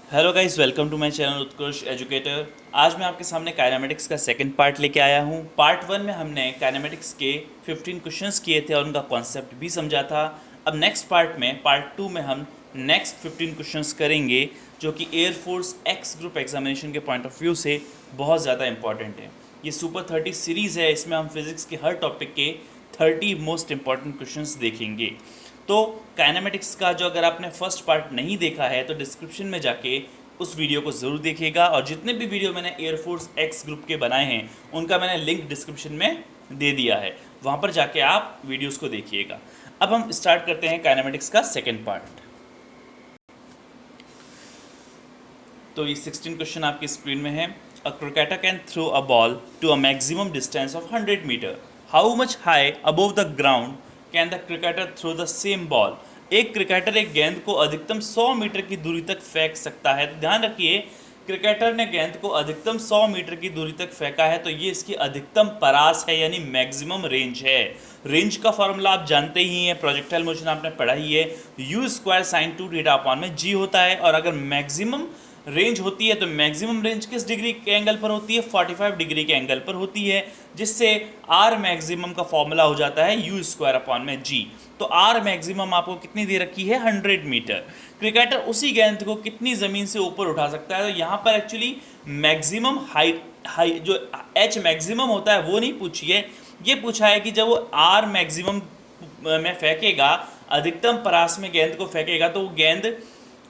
Hello guys, welcome to my channel उत्कृष्ट educator. आज मैं आपके सामने काइनेमेटिक्स का सेकंड पार्ट लेके आया हूँ। पार्ट 1 में हमने काइनेमेटिक्स के 15 क्वेश्चंस किए थे और उनका कॉन्सेप्ट भी समझा था। अब नेक्स्ट पार्ट में, पार्ट 2 में हम नेक्स्ट 15 क्वेश्चंस करेंगे जो कि एयरफोर्स एक्स ग्रुप एग्जामिनेशन के पॉइंट ऑफ व्यू से बहुत ज़्यादा इंपॉर्टेंट है। ये सुपर 30 सीरीज़ है, इसमें हम फिज़िक्स के हर टॉपिक के 30 मोस्ट इंपॉर्टेंट क्वेश्चंस देखेंगे। तो काइनेमेटिक्स का जो अगर आपने फर्स्ट पार्ट नहीं देखा है तो डिस्क्रिप्शन में जाके उस वीडियो को ज़रूर देखिएगा, और जितने भी वीडियो मैंने एयरफोर्स एक्स ग्रुप के बनाए हैं उनका मैंने लिंक डिस्क्रिप्शन में दे दिया है, वहाँ पर जाके आप वीडियोस को देखिएगा। अब हम स्टार्ट करते हैं काइनेमेटिक्स का सेकेंड पार्ट। तो ये 16 क्वेश्चन आपकी स्क्रीन में है। A cricketer can throw a ball to a maximum distance of 100 metre. How much high above the ground can the cricketer throw the same ball. एक cricketer एक गेंद को अधिकतम 100 मीटर की दूरी तक फेंक सकता है। तो ध्यान रखिए, क्रिकेटर ने गेंद को अधिकतम 100 मीटर की दूरी तक फेंका है, तो ये इसकी अधिकतम परास है, यानी मैक्सिमम रेंज है। रेंज का फॉर्मूला आप जानते ही हैं, प्रोजेक्टाइल मोशन आपने पढ़ा ही है, you square sine 2 theta upon में जी होता है। और अगर मैक्सिमम रेंज होती है तो मैक्सिमम रेंज किस डिग्री के एंगल पर होती है? 45 डिग्री के एंगल पर होती है, जिससे आर मैक्सिमम का फॉर्मूला हो जाता है यू स्क्वायर अपॉन में जी। तो आर मैक्सिमम आपको कितनी दे रखी है? 100 मीटर। क्रिकेटर उसी गेंद को कितनी ज़मीन से ऊपर उठा सकता है? तो यहाँ पर एक्चुअली मैक्सिमम हाइट जो एच मैक्सिमम होता है वो नहीं पूछी है, ये पूछा है कि जब वो आर मैक्सिमम में फेंकेगा, अधिकतम परास में गेंद को फेंकेगा, तो वो गेंद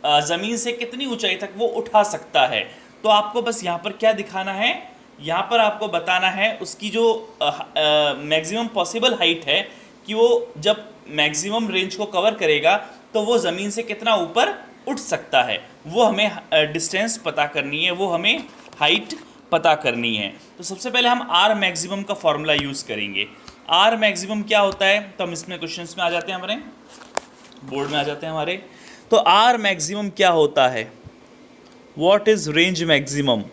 ज़मीन से कितनी ऊंचाई तक वो उठा सकता है। तो आपको बस यहाँ पर क्या दिखाना है, यहाँ पर आपको बताना है उसकी जो मैक्सिमम पॉसिबल हाइट है, कि वो जब मैक्सिमम रेंज को कवर करेगा तो वो ज़मीन से कितना ऊपर उठ सकता है, वो हमें डिस्टेंस पता करनी है, वो हमें हाइट पता करनी है। तो सबसे पहले हम आर मैक्सिमम का फॉर्मूला यूज़ करेंगे। आर मैक्सिमम क्या होता है, तो हम इसमें क्वेश्चंस में आ जाते हैं, हमारे बोर्ड में आ जाते हैं हमारे। तो आर मैक्सिमम क्या होता है? What is range maximum?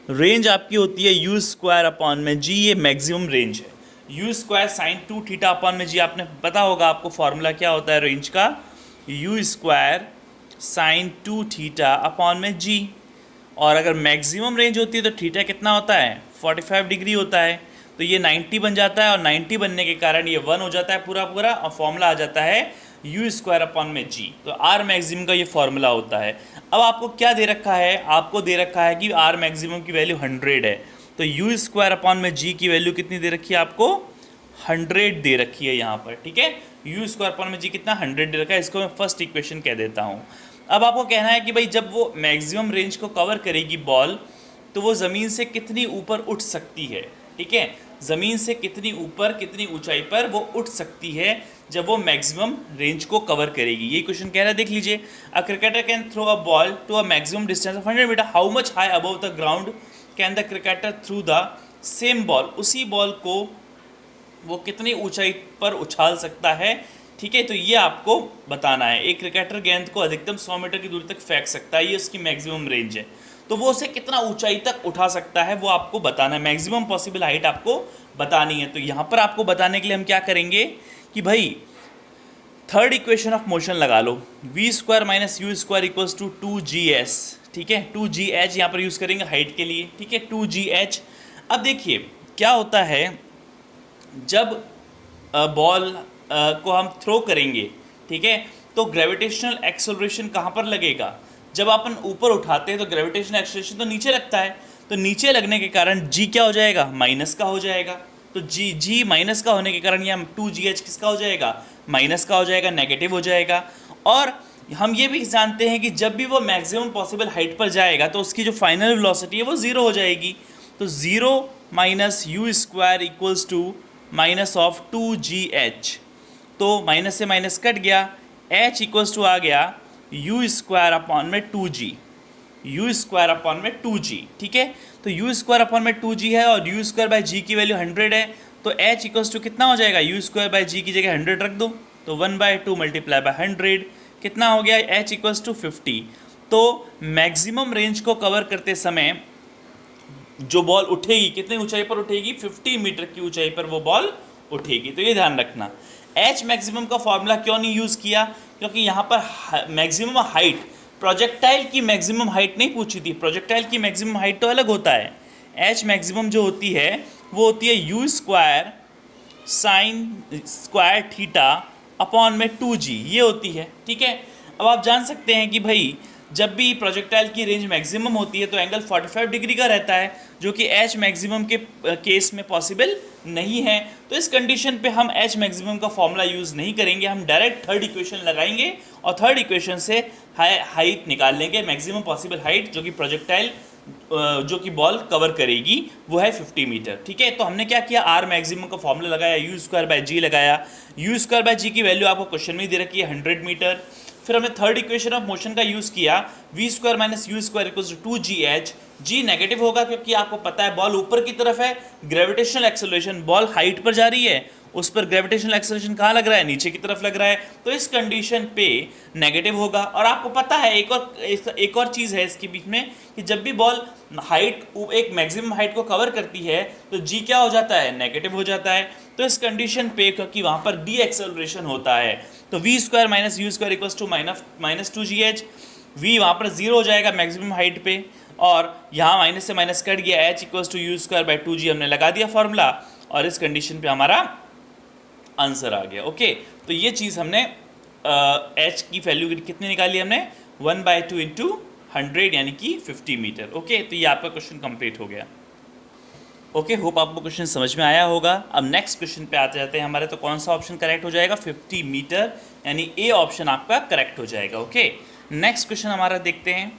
Range आपकी होती है यू स्क्वायर अपॉन में जी, ये मैक्सिमम रेंज है। You square sine 2 theta upon में जी, आपने पता होगा आपको फॉर्मूला क्या होता है रेंज का, you square sine 2 theta upon में जी। और अगर मैक्सिमम रेंज होती है तो थीटा कितना होता है? 45 डिग्री होता है। तो ये 90 बन जाता है, और 90 बनने के कारण ये 1 हो जाता है पूरा पूरा, और फॉर्मूला आ जाता है यू स्क्वायर अपॉन में जी। तो आर मैक्सिमम का ये फॉर्मूला होता है। अब आपको क्या दे रखा है? आपको दे रखा है कि आर मैक्सिमम की वैल्यू 100 है, तो यू स्क्वायर अपॉन में जी की वैल्यू कितनी दे रखी है आपको? 100 दे रखी है यहाँ पर, ठीक है। यू स्क्वायर अपॉन में जी कितना? 100 दे रखा है। इसको मैं फर्स्ट इक्वेशन कह देता हूँ। अब आपको कहना है कि भाई जब वो मैक्सिमम रेंज को कवर करेगी बॉल, तो वो ज़मीन से कितनी ऊपर उठ सकती है, ठीक है। ज़मीन से कितनी ऊपर, कितनी ऊंचाई पर वो उठ सकती है जब वो मैक्सिमम रेंज को कवर करेगी, ये क्वेश्चन कह रहा है। देख लीजिए, a cricketer can throw a ball to a maximum distance of 100 metre. How much high above the ground can the cricketer throw the same ball. उसी बॉल को वो कितनी ऊंचाई पर उछाल सकता है, ठीक है। तो ये आपको बताना है। एक क्रिकेटर गेंद को अधिकतम 100 मीटर की दूरी तक फेंक सकता है, ये उसकी मैक्सिमम रेंज है। तो वो उसे कितना ऊंचाई तक उठा सकता है वो आपको बताना है, मैक्सिमम पॉसिबल हाइट आपको बतानी है। तो यहाँ पर आपको बताने के लिए हम क्या करेंगे कि भाई थर्ड इक्वेशन ऑफ मोशन लगा लो, v square minus u square equals to 2gh, ठीक है। 2gh यहाँ पर यूज़ करेंगे हाइट के लिए, ठीक है, 2gh। अब देखिए क्या होता है, जब बॉल को हम थ्रो करेंगे, ठीक है, तो ग्रेविटेशनल एक्सेलरेशन कहाँ पर लगेगा? जब अपन ऊपर उठाते हैं तो ग्रेविटेशनल एक्सेलरेशन तो नीचे लगता है, तो नीचे लगने के कारण जी क्या हो जाएगा? माइनस का हो जाएगा। तो जी माइनस का होने के कारण यहाँ 2gh किसका हो जाएगा? माइनस का हो जाएगा, नेगेटिव हो जाएगा। और हम ये भी जानते हैं कि जब भी वो मैक्सिमम पॉसिबल हाइट पर जाएगा तो उसकी जो फाइनल वेलोसिटी है वो ज़ीरो हो जाएगी। तो zero minus u square equals to minus of 2gh। तो माइनस से माइनस कट गया, h इक्वल्स टू आ गया यू स्क्वायर अपॉन में 2g, यू स्क्वायर अपॉन में 2g, ठीक है। तो यू स्क्वायर अपॉन में 2g है, और यू स्क्वायर बाई जी की वैल्यू 100 है, तो h इक्वल्स टू कितना हो जाएगा? यू स्क्वायर बाई जी की जगह 100 रख दो, तो 1/2 मल्टीप्लाई बाई 100 कितना हो गया? h equals to 50। तो मैक्सिमम रेंज को कवर करते समय जो बॉल उठेगी कितनी ऊंचाई पर उठेगी? 50 मीटर की ऊंचाई पर वो बॉल उठेगी। तो ये ध्यान रखना। एच मैक्सिमम का फॉर्मूला क्यों नहीं यूज़ किया? क्योंकि यहाँ पर मैक्सिमम हाइट प्रोजेक्टाइल की मैक्सिमम हाइट नहीं पूछी थी, प्रोजेक्टाइल की मैक्सिमम हाइट तो अलग होता है। एच मैक्सिमम जो होती है वो होती है you square sine square theta upon में 2g, ये होती है, ठीक है। अब आप जान सकते हैं कि भाई जब भी प्रोजेक्टाइल की रेंज मैक्सिमम होती है तो एंगल 45 डिग्री का रहता है, जो कि एच मैक्सिमम के केस में पॉसिबल नहीं है। तो इस कंडीशन पे हम एच मैक्सिमम का फॉर्मूला यूज़ नहीं करेंगे, हम डायरेक्ट थर्ड इक्वेशन लगाएंगे और थर्ड इक्वेशन से हाइट निकाल लेंगे, मैक्सिमम पॉसिबल हाइट जो कि प्रोजेक्टाइल जो कि बॉल कवर करेगी वो है 50 मीटर, ठीक है। तो हमने क्या किया, आर मैक्सिमम का फॉर्मूला लगाया, यू स्क्वायर बाय जी लगाया। यू स्क्वायर बाय जी की वैल्यू आपको क्वेश्चन में ही दे रखी है 100 मीटर। फिर हमने थर्ड इक्वेशन ऑफ मोशन का यूज़ किया, v square minus u square equals to 2gh। G negative होगा क्योंकि आपको पता है बॉल ऊपर की तरफ है, ग्रेविटेशनल एक्सेलरेशन, बॉल हाइट पर जा रही है, उस पर ग्रेविटेशनल एक्सेलरेशन कहाँ लग रहा है, नीचे की तरफ लग रहा है, तो इस कंडीशन पे नेगेटिव होगा। और आपको पता है एक और चीज़ है इसके बीच में कि जब भी बॉल हाइट एक मैक्सिमम हाइट को कवर करती है तो जी क्या हो जाता है, नेगेटिव हो जाता है। तो इस कंडीशन पे क्योंकि वहाँ पर डी एक्सेलरेशन होता है तो v square minus u square equals to minus 2gh, v वहाँ पर जीरो हो जाएगा मैक्सिमम हाइट पे, और यहाँ माइनस से माइनस कट गया, h equals to u square by 2g हमने लगा दिया फॉर्मूला, और इस कंडीशन पे हमारा आंसर आ गया। ओके, तो ये चीज़ हमने एच की वैल्यू कितनी निकाली हमने, 1/2 इंटू 100 यानी कि 50 मीटर। ओके, तो ये आपका क्वेश्चन कंप्लीट हो गया। ओके, होप आपको क्वेश्चन समझ में आया होगा। अब नेक्स्ट क्वेश्चन पे आते जाते हैं हमारे, तो कौन सा ऑप्शन करेक्ट हो जाएगा, 50 मीटर, यानी ए ऑप्शन आपका करेक्ट हो जाएगा। ओके, नेक्स्ट क्वेश्चन हमारा देखते हैं।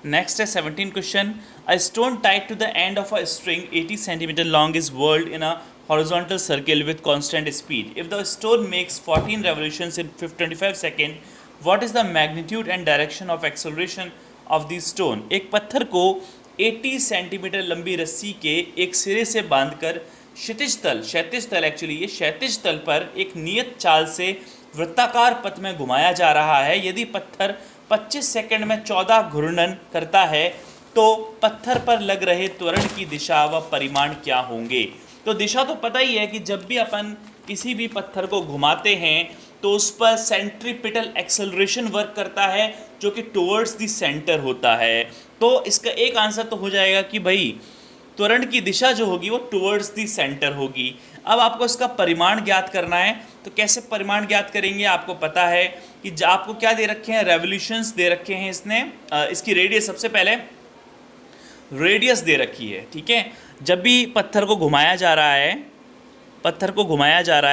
नेक्स्ट है 17 question, a stone tied to the end of a string 80 centimetre long is whirled in a horizontal circle with constant speed. If the stone makes 14 revolutions in 25 seconds, what is the magnitude and direction of acceleration of the stone? एक पत्थर को 80 centimetre लंबी रस्सी के एक सिरे से बांधकर क्षैतिज तल एक्चुअली ये क्षैतिज तल पर एक नियत चाल से वृत्ताकार पथ में घुमाया जा रहा है। यदि पत्थर 25 सेकंड में 14 घूर्णन करता है तो पत्थर पर लग रहे त्वरण की दिशा व परिमाण क्या होंगे। तो दिशा तो पता ही है कि जब भी अपन किसी भी पत्थर को घुमाते हैं तो उस पर सेंट्रीपिटल एक्सेलरेशन वर्क करता है जो कि टुवर्ड्स द सेंटर होता है। तो इसका एक आंसर तो हो जाएगा कि भाई त्वरण की दिशा जो होगी वो टुवर्ड्स द सेंटर होगी। अब आपको इसका परिमाण ज्ञात करना है, तो कैसे परिमाण ज्ञात करेंगे, आपको पता है कि आपको क्या दे रखे हैं, रेवोल्यूशंस दे रखे हैं इसने, इसकी रेडियस सबसे पहले रेडियस दे रखी है, ठीक है। जब भी पत्थर को घुमाया जा रहा है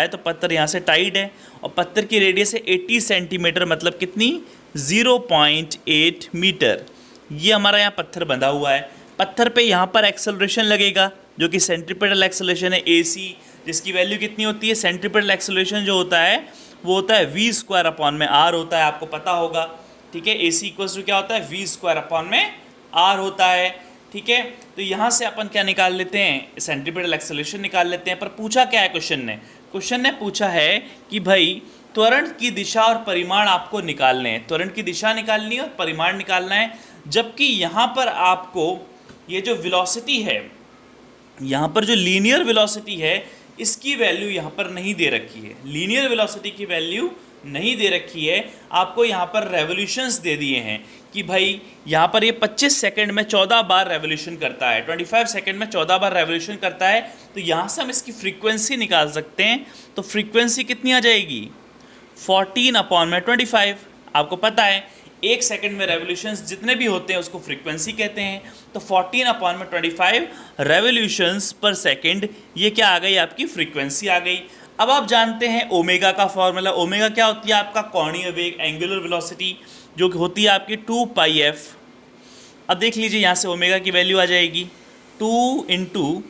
तो पत्थर यहाँ से टाइड है और पत्थर की रेडियस है 80 सेंटीमीटर, मतलब कितनी, 0.8 मीटर। ये हमारा यहाँ पत्थर बंधा हुआ है, पत्थर पे यहाँ पर एक्सेलरेशन लगेगा जो कि सेंट्रीपिटल एक्सेलरेशन है AC, जिसकी वैल्यू कितनी होती है, सेंट्रीपिटल एक्सेलरेशन जो होता है वो होता है वी स्क्वायर अपॉन में आर होता है, आपको पता होगा, ठीक है। AC इक्वल्स टू क्या होता है, वी स्क्वायर अपॉन में आर होता है, ठीक है। तो यहाँ से अपन क्या निकाल लेते हैं, सेंट्रीपिटल एक्सेलरेशन निकाल लेते हैं। पर पूछा क्या है क्वेश्चन ने पूछा है कि भाई त्वरण की दिशा और परिमाण आपको निकालने हैं, त्वरण की दिशा निकालनी है और परिमाण निकालना है। जबकि यहाँ पर आपको ये जो वेलोसिटी है, यहाँ पर जो लीनियर वेलोसिटी है इसकी वैल्यू यहाँ पर नहीं दे रखी है, लीनियर वेलोसिटी की वैल्यू नहीं दे रखी है। आपको यहाँ पर रेवोल्यूशंस दे दिए हैं कि भाई यहाँ पर ये 25 सेकंड में 14 बार रेवोल्यूशन करता है, 25 सेकंड में 14 बार रेवोल्यूशन करता है। तो यहाँ से हम इसकी फ्रीक्वेंसी निकाल सकते हैं। तो फ्रीक्वेंसी कितनी आ जाएगी, 14/25। आपको पता है 1 सेकंड में रेवोल्यूशंस जितने भी होते हैं उसको फ्रीक्वेंसी कहते हैं। तो 14/25 रेवोल्यूशंस पर सेकंड, ये क्या आ गई, आपकी फ्रीक्वेंसी आ गई। अब आप जानते हैं ओमेगा का फॉर्मूला, ओमेगा क्या होती है, आपका कोणीय वेग, एंगुलर वेलोसिटी, जो कि होती है आपकी 2πf। अब देख लीजिए यहाँ से ओमेगा की वैल्यू आ जाएगी 2 इंटू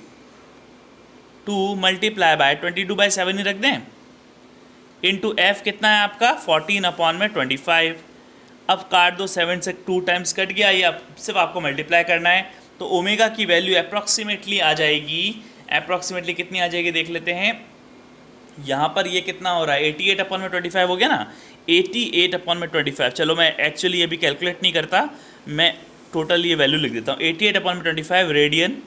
2 मल्टीप्लाई बाय 22/7 ही रख दें, इंटू एफ कितना है आपका 14/25। अब काट दो, 7 से 2 टाइम्स कट गया, ये अब सिर्फ आपको मल्टीप्लाई करना है। तो ओमेगा की वैल्यू अप्रॉक्सीमेटली आ जाएगी, अप्रॉक्सीमेटली कितनी आ जाएगी देख लेते हैं। यहाँ पर ये कितना हो रहा है, 88/25 हो गया ना, 88/25। चलो मैं एक्चुअली ये भी कैलकुलेट नहीं करता, मैं टोटल ये वैल्यू लिख देता हूँ, 88/25 रेडियन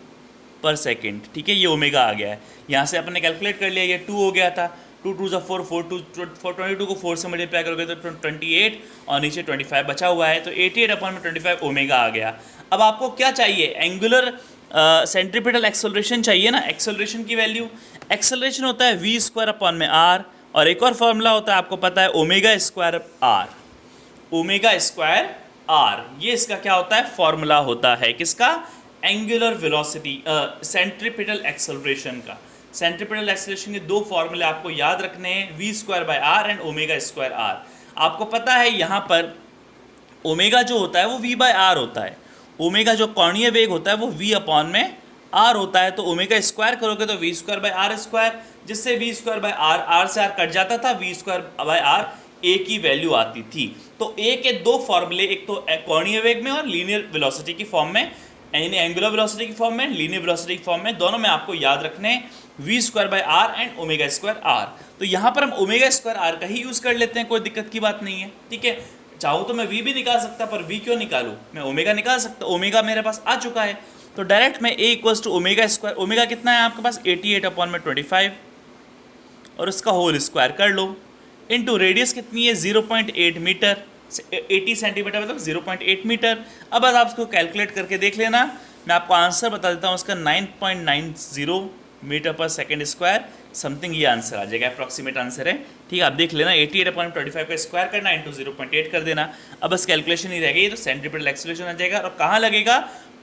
पर सेकेंड, ठीक है। ये ओमेगा आ गया है, यहाँ से अपने कैलकुलेट कर लिया, ये 2 हो गया था, 2 2 ज़ा 4, 4 2 22 को 4 से मल्टीप्लाई करोगे तो 28 और नीचे 25 बचा हुआ है, तो 88/25 ओमेगा आ गया। अब आपको क्या चाहिए, एंगुलर सेंट्रीपिटल एक्सेलरेशन चाहिए ना, एक्सेलरेशन की वैल्यू, एक्सेलरेशन होता है v²/r, और एक और फॉर्मूला होता है आपको पता है ओमेगा²r, ओमेगा² r, ये इसका क्या होता है, फॉर्मूला होता है किसका, एंगुलर वेलोसिटी सेंट्रीपिटल एक्सेलरेशन का। सेंट्रीपिटल एक्सेलरेशन के दो फॉर्मूले आपको याद रखने हैं, v²/r एंड ओमेगा²r। आपको पता है यहाँ पर ओमेगा जो होता है वो v/r होता है, ओमेगा जो कोणीय वेग होता है वो v/r होता है, तो ओमेगा स्क्वायर करोगे तो v²/r², जिससे v²/r, r से r कट जाता था, v²/r a की वैल्यू आती थी। तो a के दो फॉर्मूले, एक तो कोणीय वेग में और लीनियर वेलोसिटी की फॉर्म में, यानी एंगुलर वेलोसिटी की फॉर्म में, लीनियर वेलोसिटी की फॉर्म में, दोनों में आपको याद रखने v²/r एंड ओमेगा²r। तो यहाँ पर हम ओमेगा²r का ही यूज़ कर लेते हैं, कोई दिक्कत की बात नहीं है, ठीक है। चाहूँ तो मैं v भी निकाल सकता, पर v क्यों निकालूँ, मैं ओमेगा निकाल सकता, ओमेगा मेरे पास आ चुका है, तो डायरेक्ट मैं a = ओमेगा², ओमेगा कितना है आपके पास 88/25 और उसका होल स्क्वायर कर लो, इनटू रेडियस कितनी है 0.8 मीटर, 80 सेंटीमीटर मतलब 0.8 मीटर। अब बस आप इसको कैलकुलेट करके देख लेना, मैं आपको आंसर बता देता हूँ उसका 9.90 metre per second square something, ये आंसर आ जाएगा, अप्रॉक्सीमेट आंसर है, ठीक है। आप देख लेना 88/25 का स्क्वायर करना, इंटू 0.8 कर देना, अब बस कैलकुलेशन ही रह गई, तो सेंट्रीपिटल एक्सेलरेशन आ जाएगा। और कहाँ लगेगा,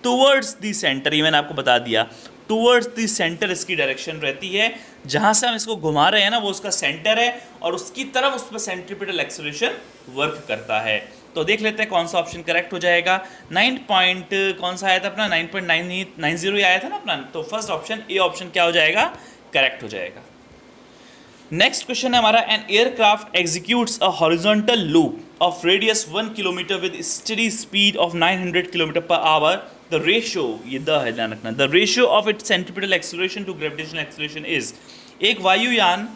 टुवर्ड्स दी सेंटर, ये मैंने आपको बता दिया, टुवर्ड्स दी सेंटर इसकी डायरेक्शन रहती है, जहाँ से हम इसको घुमा रहे हैं ना वो उसका सेंटर है, और उसकी तरफ उस पर सेंट्रीपिटल एक्सेलरेशन वर्क करता है। तो देख लेते हैं कौन सा ऑप्शन करेक्ट हो जाएगा। 9 पॉइंट कौन सा आया था अपना, 9.90 आया था ना अपना, तो फर्स्ट ऑप्शन ए ऑप्शन क्या हो जाएगा, करेक्ट हो जाएगा। नेक्स्ट क्वेश्चन है हमारा, an aircraft executes a horizontal loop of radius 1 kilometre with steady speed of 900 km/h, the ratio, ये द है ध्यान रखना, the ratio of its centripetal acceleration to gravitational acceleration is. एक वायुयान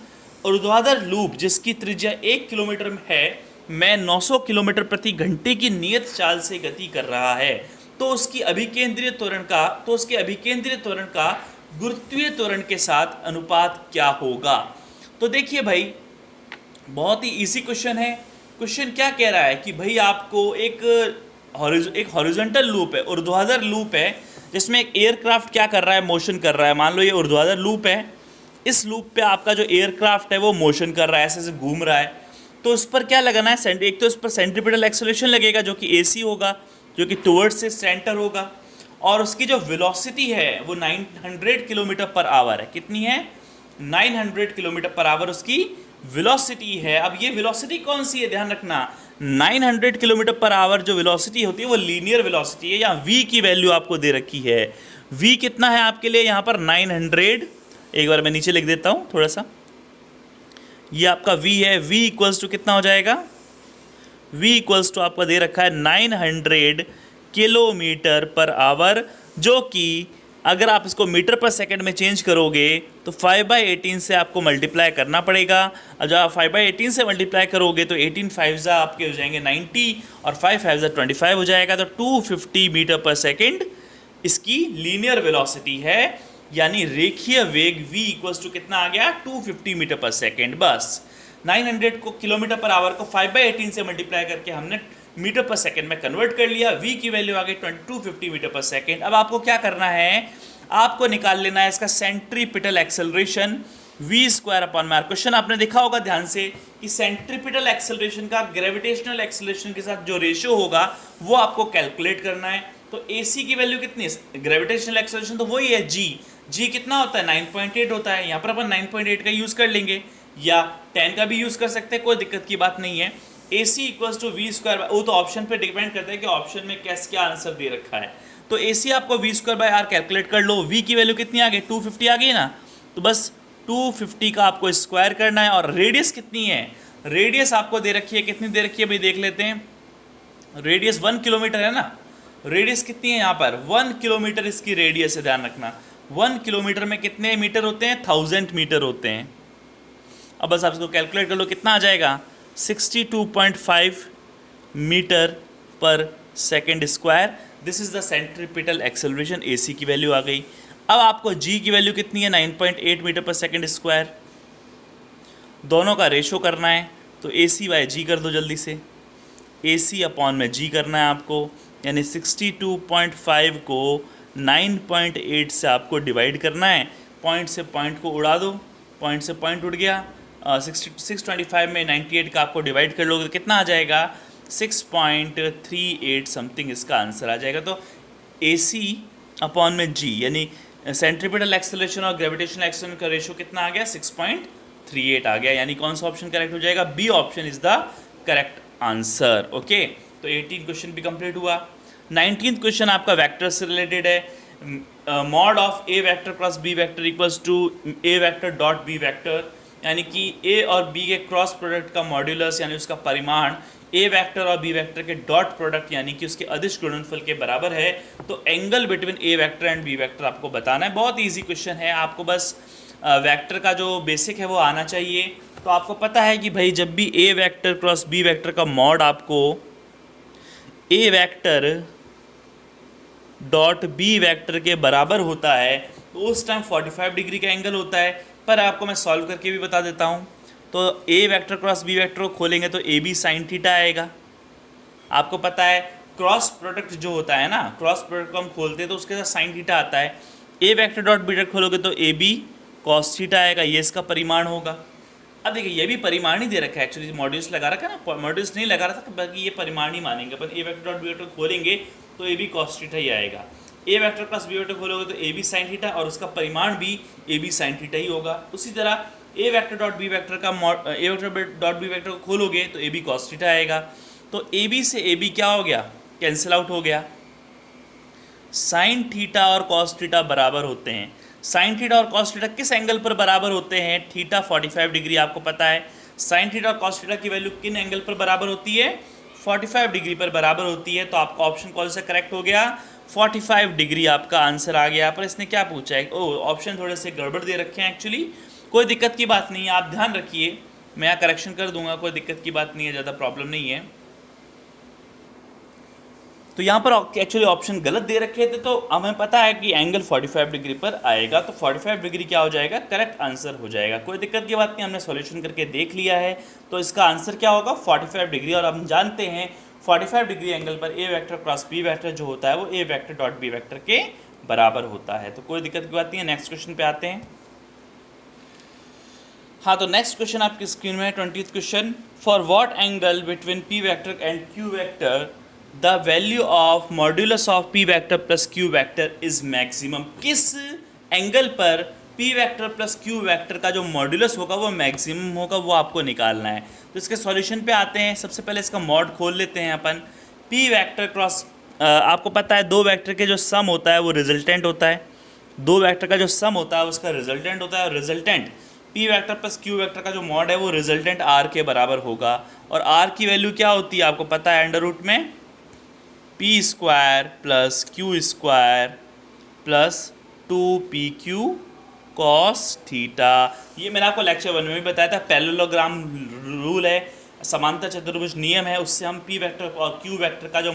ऊर्ध्वाधर लूप जिसकी त्रिज्या 1 किलोमीटर है में 900 किलोमीटर प्रति घंटे की नियत चाल से गति कर रहा है, तो उसके अभिकेंद्रीय त्वरण का गुरुत्वीय त्वरण के साथ अनुपात क्या होगा। तो देखिए भाई, बहुत ही इजी क्वेश्चन है। क्वेश्चन क्या कह रहा है कि भाई आपको एक हॉरिजॉन्टल लूप है, ऊर्ध्वाधर लूप है, जिसमें एक एयरक्राफ्ट क्या कर रहा है, मोशन कर रहा है। मान लो ये ऊर्ध्वाधर लूप है, इस लूप पे आपका जो एयरक्राफ्ट है वो मोशन कर रहा है, ऐसे ऐसे घूम रहा है, तो उस पर क्या लगाना है, एक तो इस पर सेंट्रीपिटल एक्सेलरेशन लगेगा जो कि AC होगा, जो कि टुवर्ड्स से सेंटर होगा, और उसकी जो वेलोसिटी है वो 900 km/h है। कितनी है, 900 km/h उसकी वेलोसिटी है। अब ये वेलोसिटी कौन सी है, ध्यान रखना, 900 km/h जो वेलोसिटी होती है वो लीनियर वेलोसिटी है, या v की वैल्यू आपको दे रखी है। v कितना है आपके लिए यहाँ पर 900, एक बार मैं नीचे लिख देता हूँ थोड़ा सा, ये आपका v है, v इक्वल्स टू कितना हो जाएगा, v इक्वल्स टू आपका दे रखा है 900 km/h, जो कि अगर आप इसको मीटर पर सेकंड में चेंज करोगे तो 5/18 से आपको मल्टीप्लाई करना पड़ेगा। और जब आप 5/18 से मल्टीप्लाई करोगे तो 18 5 आपके हो जाएंगे 90 और 5 5 25 हो जाएगा, तो 250 मीटर पर सेकंड इसकी लीनियर वेलोसिटी है, यानी रेखीय वेग v इक्वल्स टू कितना आ गया, 250 मीटर पर सेकेंड। बस 900 को km/h को 5/18 से मल्टीप्लाई करके हमने मीटर पर सेकेंड में कन्वर्ट कर लिया, v की वैल्यू आ गई 250 मीटर पर सेकेंड। अब आपको क्या करना है, आपको निकाल लेना है इसका सेंट्रीपिटल एक्सेलरेशन v²/r। क्वेश्चन आपने देखा होगा ध्यान से कि सेंट्रीपिटल एक्सेलरेशन का ग्रेविटेशनल एक्सेलरेशन के साथ जो रेशियो होगा वो आपको कैलकुलेट करना है। तो AC की वैल्यू कितनी है, ग्रेविटेशनल एक्सेलरेशन तो वही है g कितना होता है, 9.8 होता है। यहाँ पर अपन 9.8 का यूज़ कर लेंगे या 10 का भी यूज़ कर सकते हैं, कोई दिक्कत की बात नहीं है। AC इक्वल्स टू v², वो तो ऑप्शन पे डिपेंड करता है कि ऑप्शन में क्या आंसर दे रखा है। तो AC आपको v²/r कैलकुलेट कर लो, v की वैल्यू कितनी आ गई, 250 आ गई ना, तो बस 250 का आपको स्क्वायर करना है। और रेडियस कितनी है, रेडियस आपको दे रखी है, कितनी दे रखी है भाई देख लेते हैं, रेडियस 1 किलोमीटर है ना, रेडियस कितनी है यहाँ पर 1 किलोमीटर इसकी रेडियस है, ध्यान रखना 1 किलोमीटर में कितने मीटर होते हैं, 1000 मीटर होते हैं। अब बस आप इसको कैलकुलेट कर लो, कितना आ जाएगा 62.5 metre per second square. This is the centripetal acceleration, AC की वैल्यू आ गई। अब आपको G की वैल्यू कितनी है, 9.8 मीटर पर सेकेंड स्क्वायर। दोनों का रेशो करना है, तो ए सी बाई जी कर दो जल्दी से। ए सी अपॉन में जी करना है आपको, यानी 62.5 को 9.8 से आपको डिवाइड करना है। पॉइंट से पॉइंट को उड़ा दो, पॉइंट से पॉइंट उड़ गया। 625 में 98 का आपको डिवाइड कर लोगे तो कितना आ जाएगा, 6.38 समथिंग इसका आंसर आ जाएगा। तो ए सी अपॉन में जी, यानी सेंट्रीपिटल एक्सेलरेशन और ग्रेविटेशनल एक्सेलरेशन का रेशो कितना आ गया, 6.38 आ गया। यानी कौन सा ऑप्शन करेक्ट हो जाएगा, B option is the correct answer. Okay, तो 18 क्वेश्चन भी कंप्लीट हुआ। 19th क्वेश्चन आपका वेक्टर से रिलेटेड है। Mod of A vector cross B vector equals to A vector dot B vector, यानी कि ए और बी के क्रॉस प्रोडक्ट का मॉड्यूलस यानी उसका परिमाण ए वेक्टर और बी वेक्टर के डॉट प्रोडक्ट यानी कि उसके अदिश गुणनफल के बराबर है। तो angle between A vector and B vector आपको बताना है। बहुत इजी क्वेश्चन है, आपको बस वेक्टर का जो बेसिक है वो आना चाहिए। तो आपको पता है कि भाई जब भी ए वेक्टर क्रॉस बी वेक्टर का मॉड आपको ए वेक्टर डॉट बी वेक्टर के बराबर होता है तो उस टाइम 45 डिग्री का एंगल होता है। पर आपको मैं सॉल्व करके भी बता देता हूँ। तो ए वेक्टर क्रॉस बी वेक्टर को खोलेंगे तो ए बी साइन थीटा आएगा। आपको पता है क्रॉस प्रोडक्ट जो होता है ना, क्रॉस प्रोडक्ट को हम खोलते हैं तो उसके साथ साइन थीटा आता है। ए वेक्टर डॉट बी वेक्टर खोलोगे तो ए बी कॉस थीटा आएगा, ये इसका परिमाण होगा। अब देखिए ये भी परिमाण ही दे रखा है, एक्चुअली मॉड्यूल्स लगा रखा है ना, मॉड्यूल्स नहीं लगा रहा था, बाकी ये परिमाण ही मानेंगे अपन। ए वेक्टर डॉट बी वेक्टर खोलेंगे तो ए बी कॉस थीटा ही आएगा। ए वेक्टर प्लस बी वेक्टर खोलोगे तो ए बी साइन थीटा और उसका परिमाण भी ए बी साइन थीटा ही होगा। उसी तरह ए वेक्टर डॉट बी वेक्टर का ए वेक्टर डॉट बी वेक्टर को खोलोगे तो ए बी कॉस थीटा आएगा। तो ए बी से ए बी क्या हो गया, कैंसिल आउट हो गया। साइन थीटा और कॉस थीटा बराबर होते हैं। साइन थीटा और कॉस थीटा किस एंगल पर बराबर होते हैं, थीटा 45 डिग्री। आपको पता है साइन थीटा और कॉस थीटा की वैल्यू किन एंगल पर बराबर होती है, 45 डिग्री पर बराबर होती है। तो आपका ऑप्शन कौन सा करेक्ट हो गया, 45 डिग्री आपका आंसर आ गया। पर इसने क्या पूछा है, ऑप्शन थोड़े से गड़बड़ दे रखे हैं एक्चुअली। कोई दिक्कत की बात नहीं है, आप ध्यान रखिए, मैं यहाँ करेक्शन कर दूंगा, कोई दिक्कत की बात नहीं है, ज़्यादा प्रॉब्लम नहीं है। तो यहाँ पर एक्चुअली ऑप्शन गलत दे रखे थे, तो हमें पता है कि एंगल 45 डिग्री पर आएगा। तो 45 डिग्री क्या हो जाएगा, करेक्ट आंसर हो जाएगा। कोई दिक्कत की बात नहीं, हमने सॉल्यूशन करके देख लिया है। तो इसका आंसर क्या होगा, 45 डिग्री। और हम जानते हैं 45 डिग्री एंगल पर ए वेक्टर क्रॉस बी वेक्टर जो होता है वो ए वेक्टर डॉट बी वेक्टर के बराबर होता है। तो कोई दिक्कत की बात नहीं है। नेक्स्ट क्वेश्चन पे आते हैं। हाँ, तो नेक्स्ट क्वेश्चन आपकी स्क्रीन में है 20th question. For what angle between P vector and Q vector the value of modulus of P vector plus Q vector is maximum. किस एंगल पर P vector plus Q vector का जो modulus होगा वो maximum होगा, वो आपको निकालना है। तो इसके सॉल्यूशन पे आते हैं। सबसे पहले इसका मॉड खोल लेते हैं अपन। पी वेक्टर क्रॉस आपको पता है दो वेक्टर के जो सम होता है वो रिजल्टेंट होता है। दो वेक्टर का जो सम होता है उसका रिजल्टेंट होता है। और resultant P vector plus Q vector का जो मॉड है वो रिजल्टेंट आर के बराबर होगा। और आर की वैल्यू क्या होती है आपको पता है, अंडर रूट में P square plus Q square plus 2pq cos theta. ये मैंने आपको लेक्चर 1 में भी बताया था, पैरेललोग्राम रूल है, समांतर चतुर्भुज नियम है। उससे हम पी वेक्टर और क्यू वेक्टर का जो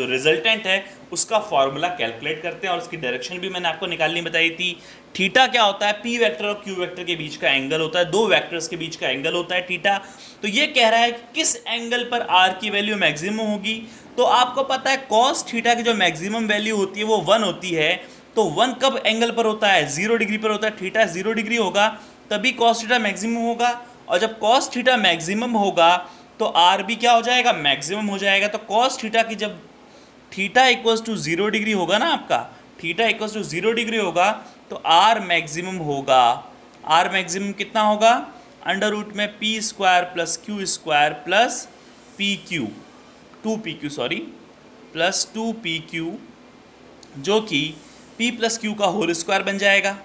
रिजल्टेंट है उसका फॉर्मूला कैलकुलेट करते हैं। और उसकी डायरेक्शन भी मैंने आपको निकालनी बताई थी। थीटा क्या होता है, पी वेक्टर और क्यू वेक्टर के बीच का एंगल होता है, दो वेक्टर्स के बीच का एंगल होता है थीटा। तो ये कह रहा है कि किस एंगल पर आर की वैल्यू मैक्सिमम होगी। तो आपको पता है कॉस थीटा की जो मैक्सिमम वैल्यू होती है वो 1 होती है। तो 1 कब एंगल पर होता है, 0 डिग्री पर होता है। थीटा 0 डिग्री होगा तभी कॉस थीटा मैक्सिमम होगा। और जब कॉस थीटा मैक्सिमम होगा तो आर भी क्या हो जाएगा, मैक्सिमम हो जाएगा। तो कॉस थीटा की जब थीटा इक्वल्स टू 0 डिग्री होगा ना, आपका थीटा इक्वल्स टू 0 डिग्री होगा तो आर मैक्सिमम होगा। आर मैक्सिमम कितना होगा, अंडर रूट में P square plus Q square plus P Q 2pq sorry plus 2pq जो कि p प्लस क्यू का होल स्क्वायर बन जाएगा।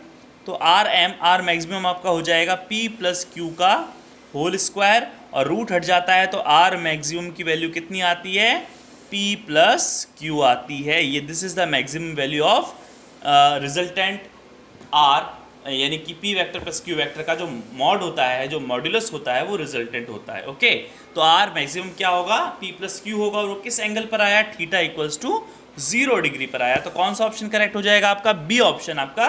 तो आर मैक्सिमम आपका हो जाएगा p प्लस क्यू का होल स्क्वायर। और रूट हट जाता है तो आर मैक्सिमम की वैल्यू कितनी आती है, p प्लस क्यू आती है। ये this is the maximum value of resultant R, यानी कि P vector plus Q vector का जो मॉड होता है, जो मॉड्यूलस होता है वो रिजल्टेंट होता है। ओके, तो आर मैक्सिमम क्या होगा, पी प्लस क्यू होगा। और वो किस एंगल पर आया, थीटा इक्वल्स टू 0 डिग्री पर आया। तो कौन सा ऑप्शन करेक्ट हो जाएगा आपका, बी ऑप्शन आपका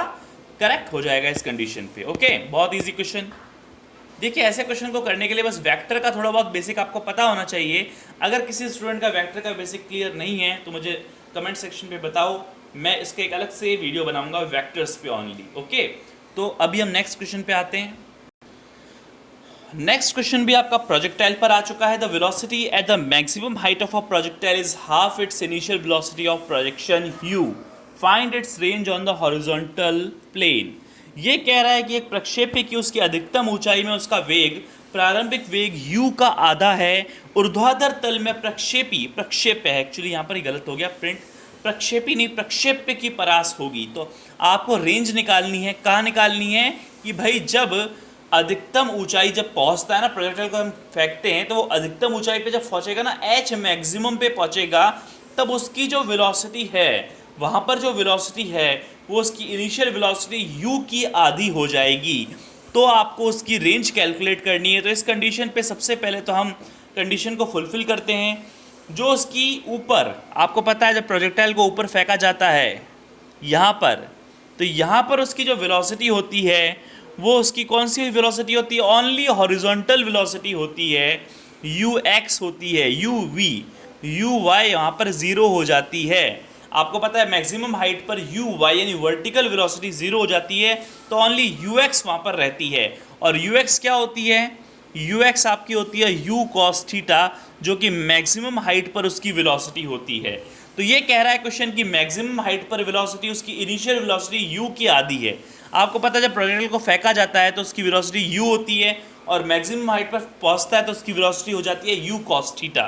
करेक्ट हो जाएगा इस कंडीशन पे। ओके, बहुत ईजी क्वेश्चन। देखिए ऐसे क्वेश्चन को करने के लिए बस वेक्टर का थोड़ा बहुत बेसिक आपको पता होना चाहिए। अगर किसी स्टूडेंट का वेक्टर का बेसिक क्लियर नहीं है तो मुझे कमेंट सेक्शन पे बताओ, मैं इसके एक अलग से वीडियो बनाऊंगा वेक्टर्स पे ओनली। ओके, तो अभी हम नेक्स्ट क्वेश्चन पे आते हैं। नेक्स्ट क्वेश्चन भी आपका प्रोजेक्टाइल पर आ चुका है। The velocity at the maximum height of a projectile is half its initial velocity of projection u, find its range on the horizontal plane. ये कह रहा है कि एक प्रक्षेपी की उसकी अधिकतम ऊंचाई में उसका वेग प्रारंभिक वेग u का आधा है, ऊर्ध्वाधर तल में प्रक्षेपी, प्रक्षेप है एक्चुअली यहाँ पर ही गलत हो गया प्रिंट, प्रक्षेपी नहीं प्रक्षेप्य की परास होगी। तो आपको रेंज निकालनी है, कहाँ निकालनी है कि भाई जब अधिकतम ऊंचाई जब पहुंचता है ना, प्रोजेक्टाइल को हम फेंकते हैं तो वो अधिकतम ऊंचाई पे जब पहुंचेगा ना, एच मैक्सिमम पे पहुंचेगा, तब उसकी जो वेलोसिटी है वहाँ पर जो वेलोसिटी है वो उसकी इनिशियल वेलोसिटी u की आधी हो जाएगी। तो आपको उसकी रेंज कैलकुलेट करनी है। तो इस कंडीशन पे सबसे पहले तो हम कंडीशन को फुलफिल करते हैं। जो उसकी ऊपर, आपको पता है जब प्रोजेक्टाइल को ऊपर फेंका जाता है यहाँ पर, तो यहाँ पर उसकी जो वेलोसिटी होती है वो उसकी कौन सी वेलोसिटी होती है, ओनली हॉरिजॉन्टल वेलोसिटी होती है, ux होती है, uv, uy यहाँ पर ज़ीरो हो जाती है। आपको पता है मैक्सिमम हाइट पर uy यानी वर्टिकल वेलोसिटी ज़ीरो हो जाती है, तो ओनली ux वहाँ पर रहती है। और ux क्या होती है, ux आपकी होती है u cos थीटा, जो कि मैक्सिमम हाइट पर उसकी वेलोसिटी होती है। तो ये कह रहा है क्वेश्चन कि मैक्सिमम हाइट पर वेलोसिटी उसकी इनिशियल वेलोसिटी u की आधी है। आपको पता है जब प्रोजेक्टाइल को फेंका जाता है तो उसकी वेलोसिटी u होती है, और मैक्सिमम हाइट पर पहुंचता है तो उसकी वेलोसिटी हो जाती है u cos थीटा।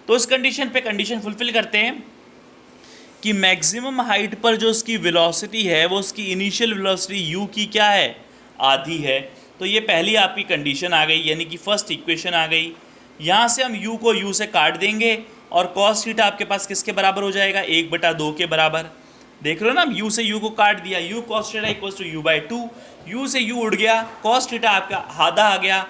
तो इस कंडीशन पे कंडीशन फुलफिल करते हैं कि मैक्सिमम हाइट पर जो उसकी वेलोसिटी है वो उसकी इनिशियल वेलोसिटी u की क्या है, आधी है। तो ये पहली आपकी कंडीशन आ गई, यानी कि फर्स्ट इक्वेशन आ गई। यहाँ से हम u को u से काट देंगे और cos थीटा आपके पास किसके बराबर हो जाएगा, 1/2 के बराबर। देख रहे हो ना, हम u से u को काट दिया, u cos theta equals to u/2, u से u उड़ गया, cos थीटा आपका आधा आ गया।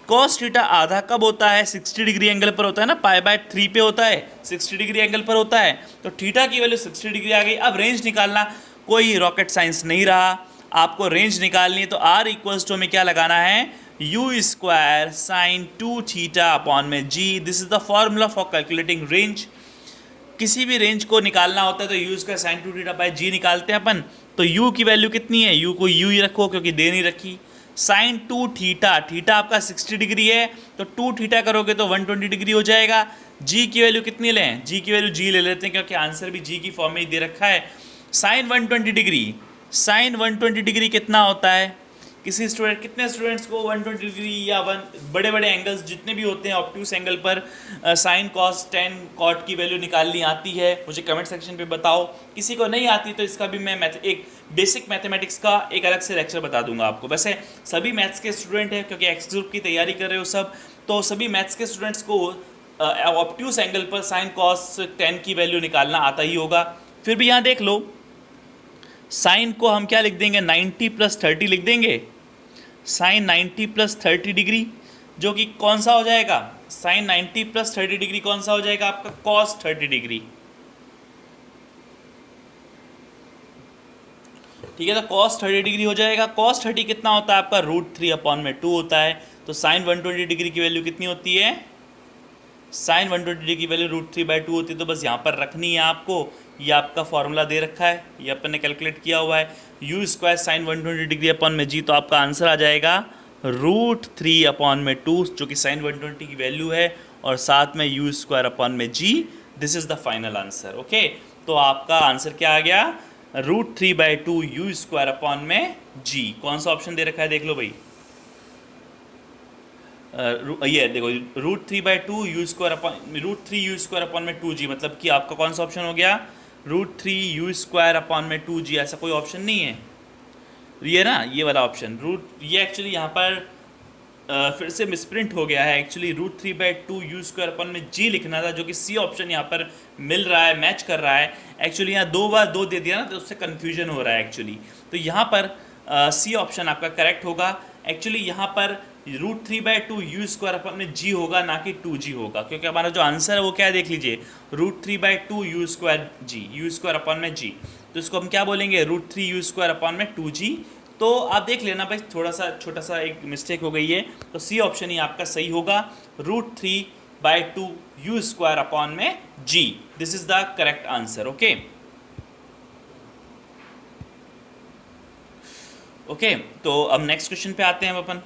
cos थीटा आधा कब होता है, 60 डिग्री एंगल पर होता है ना, π/3 पे होता है, 60 डिग्री एंगल पर होता है। तो थीटा की वैल्यू 60 डिग्री आ गई। अब रेंज निकालना कोई रॉकेट साइंस नहीं रहा, आपको रेंज निकालनी है। तो r इक्वल्स टू हमें क्या लगाना है, u² sin 2 थीटा अपॉन में g। This is the formula for calculating range. किसी भी रेंज को निकालना होता है तो u² sin 2 theta by g निकालते हैं अपन। तो u की वैल्यू कितनी है, u को u ही रखो क्योंकि दे नहीं रखी। sin 2 थीटा, थीटा आपका 60 डिग्री है तो 2 थीटा करोगे तो 120 डिग्री हो जाएगा। g की वैल्यू कितनी लें, g की वैल्यू g ले लेते हैं क्योंकि आंसर भी g की फॉर्म में ही दे रखा है। sin 120 डिग्री, sin 120 डिग्री कितना होता है, किसी स्टूडेंट, कितने स्टूडेंट्स को 120 डिग्री या बड़े बड़े एंगल्स जितने भी होते हैं ऑब्ट्यूस एंगल पर साइन कॉस टेन कॉट की वैल्यू निकालनी आती है, मुझे कमेंट सेक्शन पे बताओ। किसी को नहीं आती तो इसका भी मैं एक बेसिक मैथमेटिक्स का एक अलग से लेक्चर बता दूंगा आपको। वैसे सभी मैथ्स के स्टूडेंट हैं क्योंकि एक्स ग्रुप की तैयारी कर रहे हो सब, तो सभी मैथ्स के स्टूडेंट्स को ऑब्ट्यूस एंगल पर साइन कॉस टेन की वैल्यू निकालना आता ही होगा। फिर भी यहाँ देख लो, साइन को हम क्या लिख देंगे, 90 + 30 लिख देंगे, साइन 90 + 30 डिग्री, जो कि कौन सा हो जाएगा, साइन 90 + 30 डिग्री कौन सा हो जाएगा आपका, कॉस 30 डिग्री। ठीक है, तो कॉस 30 डिग्री हो जाएगा। कॉस 30 कितना होता है आपका, √3/2 होता है। तो साइन 120 डिग्री की वैल्यू कितनी होती है, साइन 120 डिग्री की वैल्यू √3/2 होती है। तो बस यहाँ पर रखनी है आपको, ये आपका फॉर्मूला दे रखा है, ये अपन ने कैलकुलेट किया हुआ है, u² sin 120 डिग्री अपॉन में g। तो आपका आंसर आ जाएगा √3/2, जो कि sin 120 की वैल्यू है, और साथ में u² अपॉन में g। This is the final answer. Okay, तो आपका आंसर क्या आ गया, √3/2 u² अपॉन में g। कौन सा ऑप्शन दे रखा है देख लो भाई, ये देखो √3/2 u² अपॉन √3 u² अपॉन में 2g, मतलब कि आपका कौन सा ऑप्शन हो गया, √3 u² अपॉन में 2g। ऐसा कोई ऑप्शन नहीं है ये ना, ये वाला ऑप्शन ये एक्चुअली यहाँ पर फिर से मिसप्रिंट हो गया है। एक्चुअली √3/2 u² अपॉन में g लिखना था, जो कि सी ऑप्शन यहाँ पर मिल रहा है, मैच कर रहा है। एक्चुअली यहाँ 2 बार 2 दे दिया ना, तो उससे कन्फ्यूजन हो रहा है एक्चुअली। तो यहाँ पर सी ऑप्शन आपका करेक्ट होगा। एक्चुअली यहाँ पर √3/2 u² अपॉन में g होगा, ना कि 2g होगा, क्योंकि हमारा जो आंसर है वो क्या है देख लीजिए, √3/2 u² अपॉन में g। तो इसको हम क्या बोलेंगे, √3 u² अपॉन में 2g तो आप देख लेना भाई, थोड़ा सा छोटा सा एक मिस्टेक हो गई है, तो सी ऑप्शन ही आपका सही होगा, √3/2 यू स्क्वायर अपॉन में g, this is the correct answer. Okay okay, तो अब नेक्स्ट क्वेश्चन पे आते हैं अपन।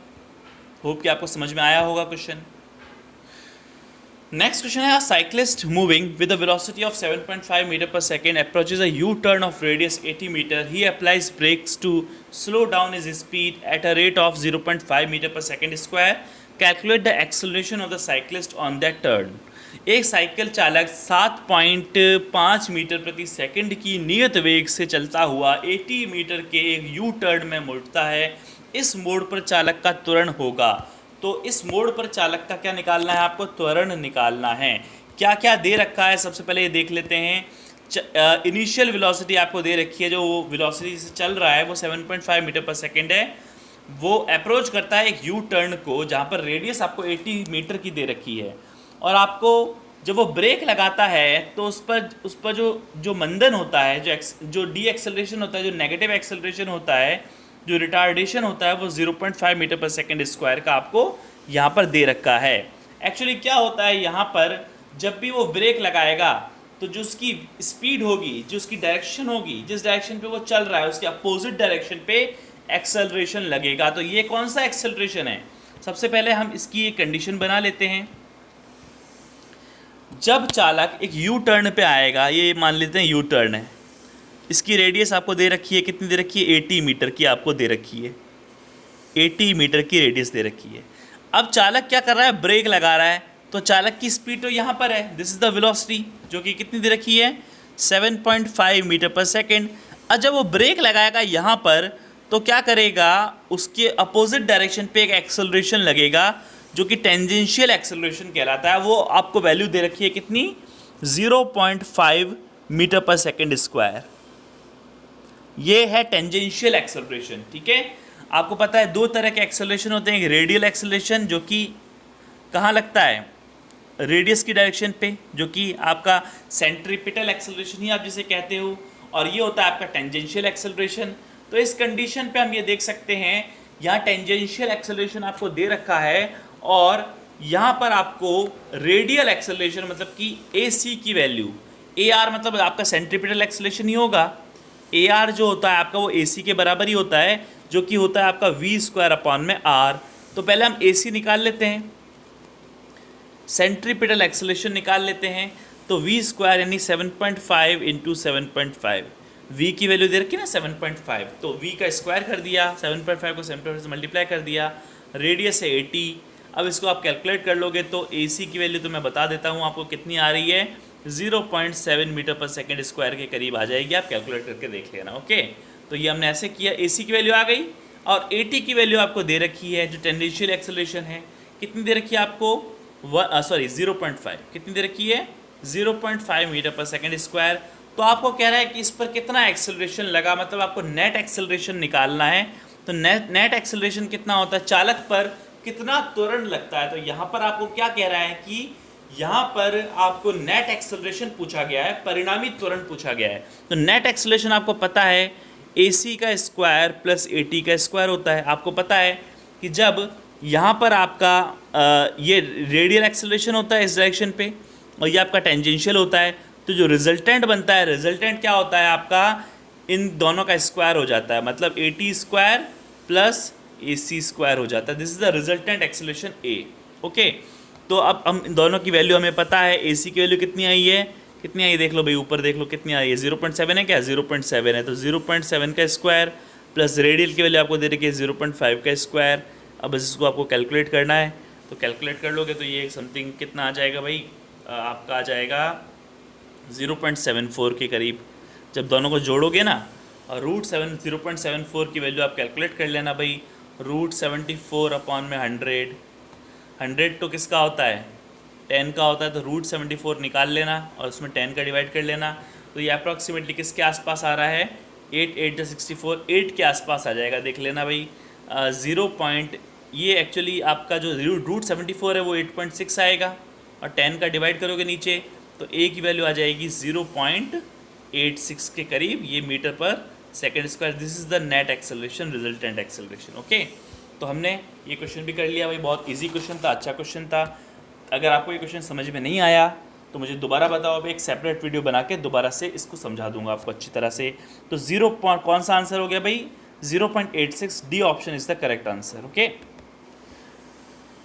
होप कि आपको समझ में आया होगा क्वेश्चन। नेक्स्ट क्वेश्चन है, cyclist moving with a velocity of 7.5 metre per second approaches a U turn of radius 80 metre, he applies brakes to slow down his speed at a rate of 0.5 metre per second square, calculate the acceleration of the cyclist on that turn. एक cycle चालक 7.5 metre प्रति second की नियत वेग से चलता हुआ 80 metre के एक यू टर्न में मुड़ता है। इस मोड़ पर चालक का त्वरण होगा। तो इस मोड़ पर चालक का क्या निकालना है, आपको त्वरण निकालना है। क्या क्या दे रखा है, सबसे पहले ये देख लेते हैं। इनिशियल वेलोसिटी आपको दे रखी है, जो वेलोसिटी से चल रहा है वो 7.5 मीटर पर सेकेंड है। वो अप्रोच करता है एक यू टर्न को, जहाँ पर रेडियस आपको 80 मीटर की दे रखी है, और आपको जब वो ब्रेक लगाता है तो उस पर जो मंदन होता है, जो डी एक्सेलरेशन होता है, जो नेगेटिव एक्सेलरेशन होता है, जो रिटार्डेशन होता है, वो 0.5 मीटर पर सेकेंड स्क्वायर का आपको यहाँ पर दे रखा है। एक्चुअली क्या होता है, यहाँ पर जब भी वो ब्रेक लगाएगा तो जो उसकी स्पीड होगी, जो उसकी डायरेक्शन होगी, जिस डायरेक्शन पे वो चल रहा है उसके अपोजिट डायरेक्शन पे एक्सेलरेशन लगेगा। तो ये कौन सा एक्सेलरेशन है, सबसे पहले हम इसकी एक कंडीशन बना लेते हैं। जब चालक एक यू टर्न पे आएगा, ये मान लेते हैं यू टर्न है, इसकी रेडियस आपको दे रखी है, कितनी दे रखी है, 80 मीटर की आपको दे रखी है, 80 मीटर की रेडियस दे रखी है। अब चालक क्या कर रहा है, ब्रेक लगा रहा है, तो चालक की स्पीड तो यहाँ पर है, दिस इज द वेलोसिटी, जो कि कितनी दे रखी है, 7.5 मीटर पर सेकेंड। अब जब वो ब्रेक लगाएगा यहाँ पर, तो क्या करेगा, उसके अपोजिट डायरेक्शन पे एक एक्सेलरेशन लगेगा, जो कि टेंजेंशियल एक्सेलरेशन कहलाता है। वो आपको वैल्यू दे रखी है कितनी, 0.5 मीटर पर सेकेंड स्क्वायर। ये है टेंजेंशियल एक्सेलरेशन। ठीक है, आपको पता है दो तरह के एक्सेलरेशन होते हैं, एक रेडियल एक्सेलरेशन जो कि कहाँ लगता है, रेडियस की डायरेक्शन पे, जो कि आपका सेंट्रीपिटल एक्सेलरेशन ही आप जिसे कहते हो, और ये होता है आपका टेंजेंशियल एक्सेलरेशन। तो इस कंडीशन पे हम ये देख सकते हैं, यहाँ टेंजेंशियल एक्सेलरेशन आपको दे रखा है, और यहाँ पर आपको रेडियल एक्सेलरेशन मतलब कि ए सी की वैल्यू, ए आर मतलब आपका सेंट्रीपिटल एक्सेलरेशन ही होगा, ए आर जो होता है आपका वो ए सी के बराबर ही होता है, जो कि होता है आपका वी स्क्वायर अपॉन में आर। तो पहले हम ए सी निकाल लेते हैं, सेंट्रीपिटल एक्सेलरेशन निकाल लेते हैं। तो वी स्क्वायर यानी 7.5 इंटू 7.5, वी की वैल्यू दे रखी ना 7.5, तो वी का स्क्वायर कर दिया, 7.5 को 7.5 से मल्टीप्लाई कर दिया, रेडियस है 80। अब इसको आप कैलकुलेट कर लोगे तो ए सी की वैल्यू तो मैं बता देता हूँ आपको कितनी आ रही है, 0.7 मीटर पर सेकेंड स्क्वायर के करीब आ जाएगी, आप कैलकुलेट करके देख लेना। ओके, तो ये हमने ऐसे किया, ए सी की वैल्यू आ गई, और ए टी की वैल्यू आपको दे रखी है, जो टेंडेंशियल एक्सेलरेशन है, कितनी दे रखी है आपको, 0.5, कितनी दे रखी है, 0.5 मीटर पर सेकेंड स्क्वायर। तो आपको कह रहा है कि इस पर कितना एक्सेलरेशन लगा, मतलब आपको नेट एक्सेलरेशन निकालना है। तो नेट एक्सेलरेशन कितना होता है, चालक पर कितना त्वरण लगता है। तो यहाँ पर आपको क्या कह रहा है कि यहाँ पर आपको नेट एक्सेलरेशन पूछा गया है, परिणामी त्वरण पूछा गया है। तो नेट एक्सेलरेशन आपको पता है ए सी का स्क्वायर प्लस ए टी का स्क्वायर होता है। आपको पता है कि जब यहाँ पर आपका ये रेडियल एक्सेलरेशन होता है इस डायरेक्शन पे, और ये आपका टेंजेंशियल होता है, तो जो रिजल्टेंट बनता है, रिजल्टेंट क्या होता है आपका, इन दोनों का स्क्वायर हो जाता है, मतलब a t square plus a c square हो जाता है। This is the resultant acceleration a. Okay, तो अब हम इन दोनों की वैल्यू हमें पता है, ए सी की वैल्यू कितनी आई है, कितनी आई देख लो भाई, ऊपर देख लो कितनी आई है, 0.7 है क्या, 0.7 है। तो 0.7 का स्क्वायर प्लस रेडियल की वैल्यू आपको दे रखी है 0.5 का स्क्वायर। अब इसको आपको कैलकुलेट करना है, तो कैलकुलेट कर लोगे तो ये समथिंग कितना आ जाएगा भाई, आपका आ जाएगा 0.74 के करीब। जब दोनों को जोड़ोगे ना, और √0.74 की वैल्यू आप कैलकुलेट कर लेना भाई, √74 अपॉन में 100 तो किसका होता है, 10 का होता है, तो √74 निकाल लेना और उसमें 10 का डिवाइड कर लेना। तो ये अप्रॉक्सीमेटली किसके आसपास आ रहा है, 8 के आसपास आ जाएगा, देख लेना भाई। 0 पॉइंट, ये एक्चुअली आपका जो √74 है वो 8.6 आएगा, और 10 का डिवाइड करोगे नीचे तो ए की वैल्यू आ जाएगी 0.86 के करीब, ये metre per second square, this is the net acceleration, resultant acceleration. Okay, तो हमने ये क्वेश्चन भी कर लिया भाई, बहुत इजी क्वेश्चन था, अच्छा क्वेश्चन था। अगर आपको ये क्वेश्चन समझ में नहीं आया तो मुझे दोबारा बताओ, अब एक सेपरेट वीडियो बना के दोबारा से इसको समझा दूंगा आपको अच्छी तरह से। तो कौन सा आंसर हो गया भाई, 0.86, D option is the correct answer. Okay,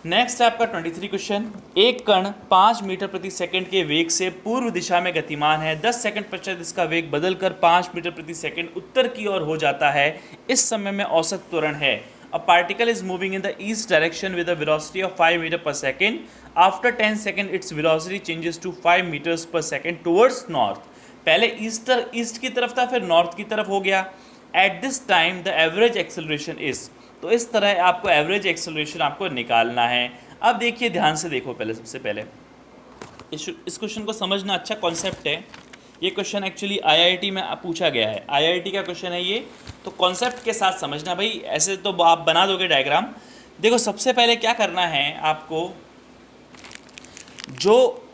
next है आपका 23 क्वेश्चन। एक कण 5 मीटर प्रति सेकंड के वेग से पूर्व दिशा में गतिमान है, 10 सेकंड पश्चात इसका वेग बदलकर 5 मीटर प्रति सेकंड उत्तर की ओर हो जाता है, इस समय में औसत त्वरण है। A particle is moving in the east direction with a velocity of 5 metre per second, after 10 second its velocity changes to 5 metres per second towards north. पहले ईस्ट की तरफ था, फिर नॉर्थ की तरफ हो गया। At this time the average acceleration is, तो इस तरह आपको एवरेज एक्सेलरेशन आपको निकालना है। अब देखिए, ध्यान से देखो, पहले सबसे पहले इस क्वेश्चन को समझना, अच्छा कॉन्सेप्ट है। ये क्वेश्चन एक्चुअली आईआईटी में पूछा गया है, आईआईटी का क्वेश्चन है ये, तो कॉन्सेप्ट के साथ समझना भाई, ऐसे तो आप बना दोगे डायग्राम। देखो, सबसे पहले क्या करना है आपको, जो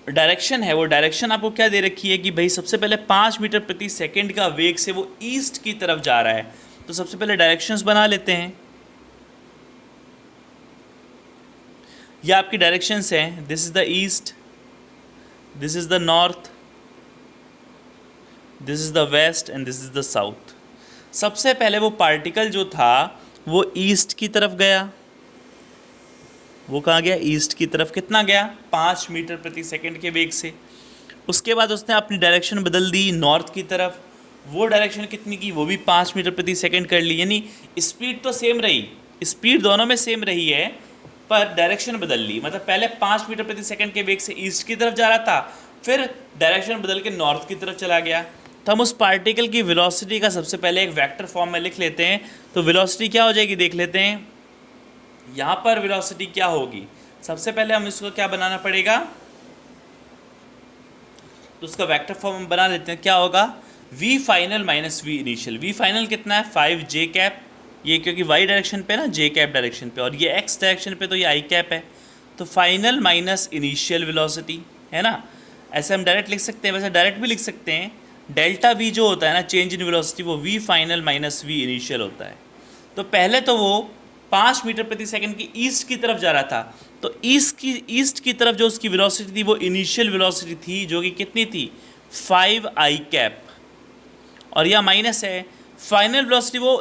डायरेक्शन है वो डायरेक्शन आपको क्या दे रखी है कि भाई सबसे पहले 5 मीटर प्रति सेकंड का वेग से वो ईस्ट की तरफ जा रहा है। तो सबसे पहले डायरेक्शंस बना लेते हैं। ये आपकी डायरेक्शंस हैं, this is the east, this is the north, this is the west and this is the south. सबसे पहले वो पार्टिकल जो था वो ईस्ट की तरफ गया, वो कहाँ गया, ईस्ट की तरफ। कितना गया, 5 मीटर प्रति सेकंड के वेग से। उसके बाद उसने अपनी डायरेक्शन बदल दी नॉर्थ की तरफ, वो डायरेक्शन कितनी की, वो भी 5 मीटर प्रति सेकंड कर ली। यानी स्पीड तो सेम रही, स्पीड दोनों में सेम रही है, पर डायरेक्शन बदल ली। मतलब पहले 5 मीटर प्रति सेकंड के वेग से ईस्ट की तरफ जा रहा था, फिर डायरेक्शन बदल के नॉर्थ की तरफ चला गया। तो हम उस पार्टिकल की वेलोसिटी का सबसे पहले एक वेक्टर फॉर्म में लिख लेते हैं। तो वेलोसिटी क्या हो जाएगी, देख लेते हैं। यहाँ पर वेलोसिटी क्या होगी, सबसे पहले हम इसको क्या बनाना पड़ेगा, तो उसका वेक्टर फॉर्म हम बना लेते हैं। क्या होगा, v final minus v initial. v final कितना है, 5j कैप, ये क्योंकि y डायरेक्शन पे ना, j कैप डायरेक्शन पे, और ये x डायरेक्शन पे तो ये i कैप है। तो फाइनल माइनस इनिशियल वेलोसिटी है ना, ऐसे हम डायरेक्ट लिख सकते हैं। वैसे डायरेक्ट भी लिख सकते हैं, डेल्टा v जो होता है ना, चेंज इन वेलोसिटी, वो v final minus v initial होता है। तो पहले तो वो 5 मीटर प्रति सेकंड की ईस्ट की तरफ जा रहा था, तो ईस्ट की तरफ जो उसकी वेलोसिटी थी वो इनिशियल वेलोसिटी थी, जो कि कितनी थी, 5i कैप, और यह माइनस है। फाइनल वेलोसिटी वो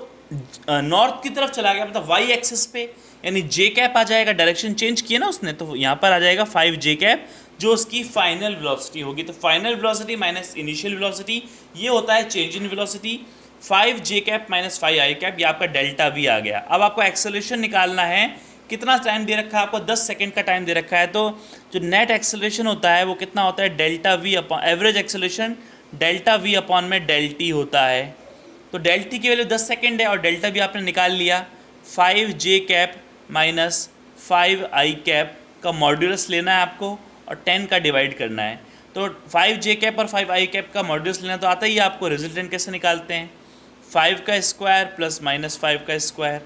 नॉर्थ की तरफ चला गया, मतलब वाई एक्सिस पे, यानी जे कैप आ जाएगा, डायरेक्शन चेंज किया ना उसने, तो यहाँ पर आ जाएगा 5j कैप, जो उसकी फाइनल वेलोसिटी होगी। तो final velocity minus initial velocity, ये होता है change in velocity. 5j cap minus 5i cap, ये आपका डेल्टा v आ गया। अब आपको एक्सेलरेशन निकालना है, कितना टाइम दे रखा है आपको, 10 सेकंड का टाइम दे रखा है। तो जो नेट एक्सेलरेशन होता है वो कितना होता है, delta v upon average acceleration, delta v upon में डेल टी होता है। तो डेल टी की वैल्यू 10 सेकंड है और डेल्टा v आपने निकाल लिया। 5j cap minus 5i cap का मॉड्यूलस लेना है आपको और 10 का डिवाइड करना है। तो 5j कैप और 5i कैप का मॉड्यूलस लेना तो आता ही है आपको। रिजल्टेंट कैसे निकालते हैं, 5 का स्क्वायर प्लस माइनस 5 का स्क्वायर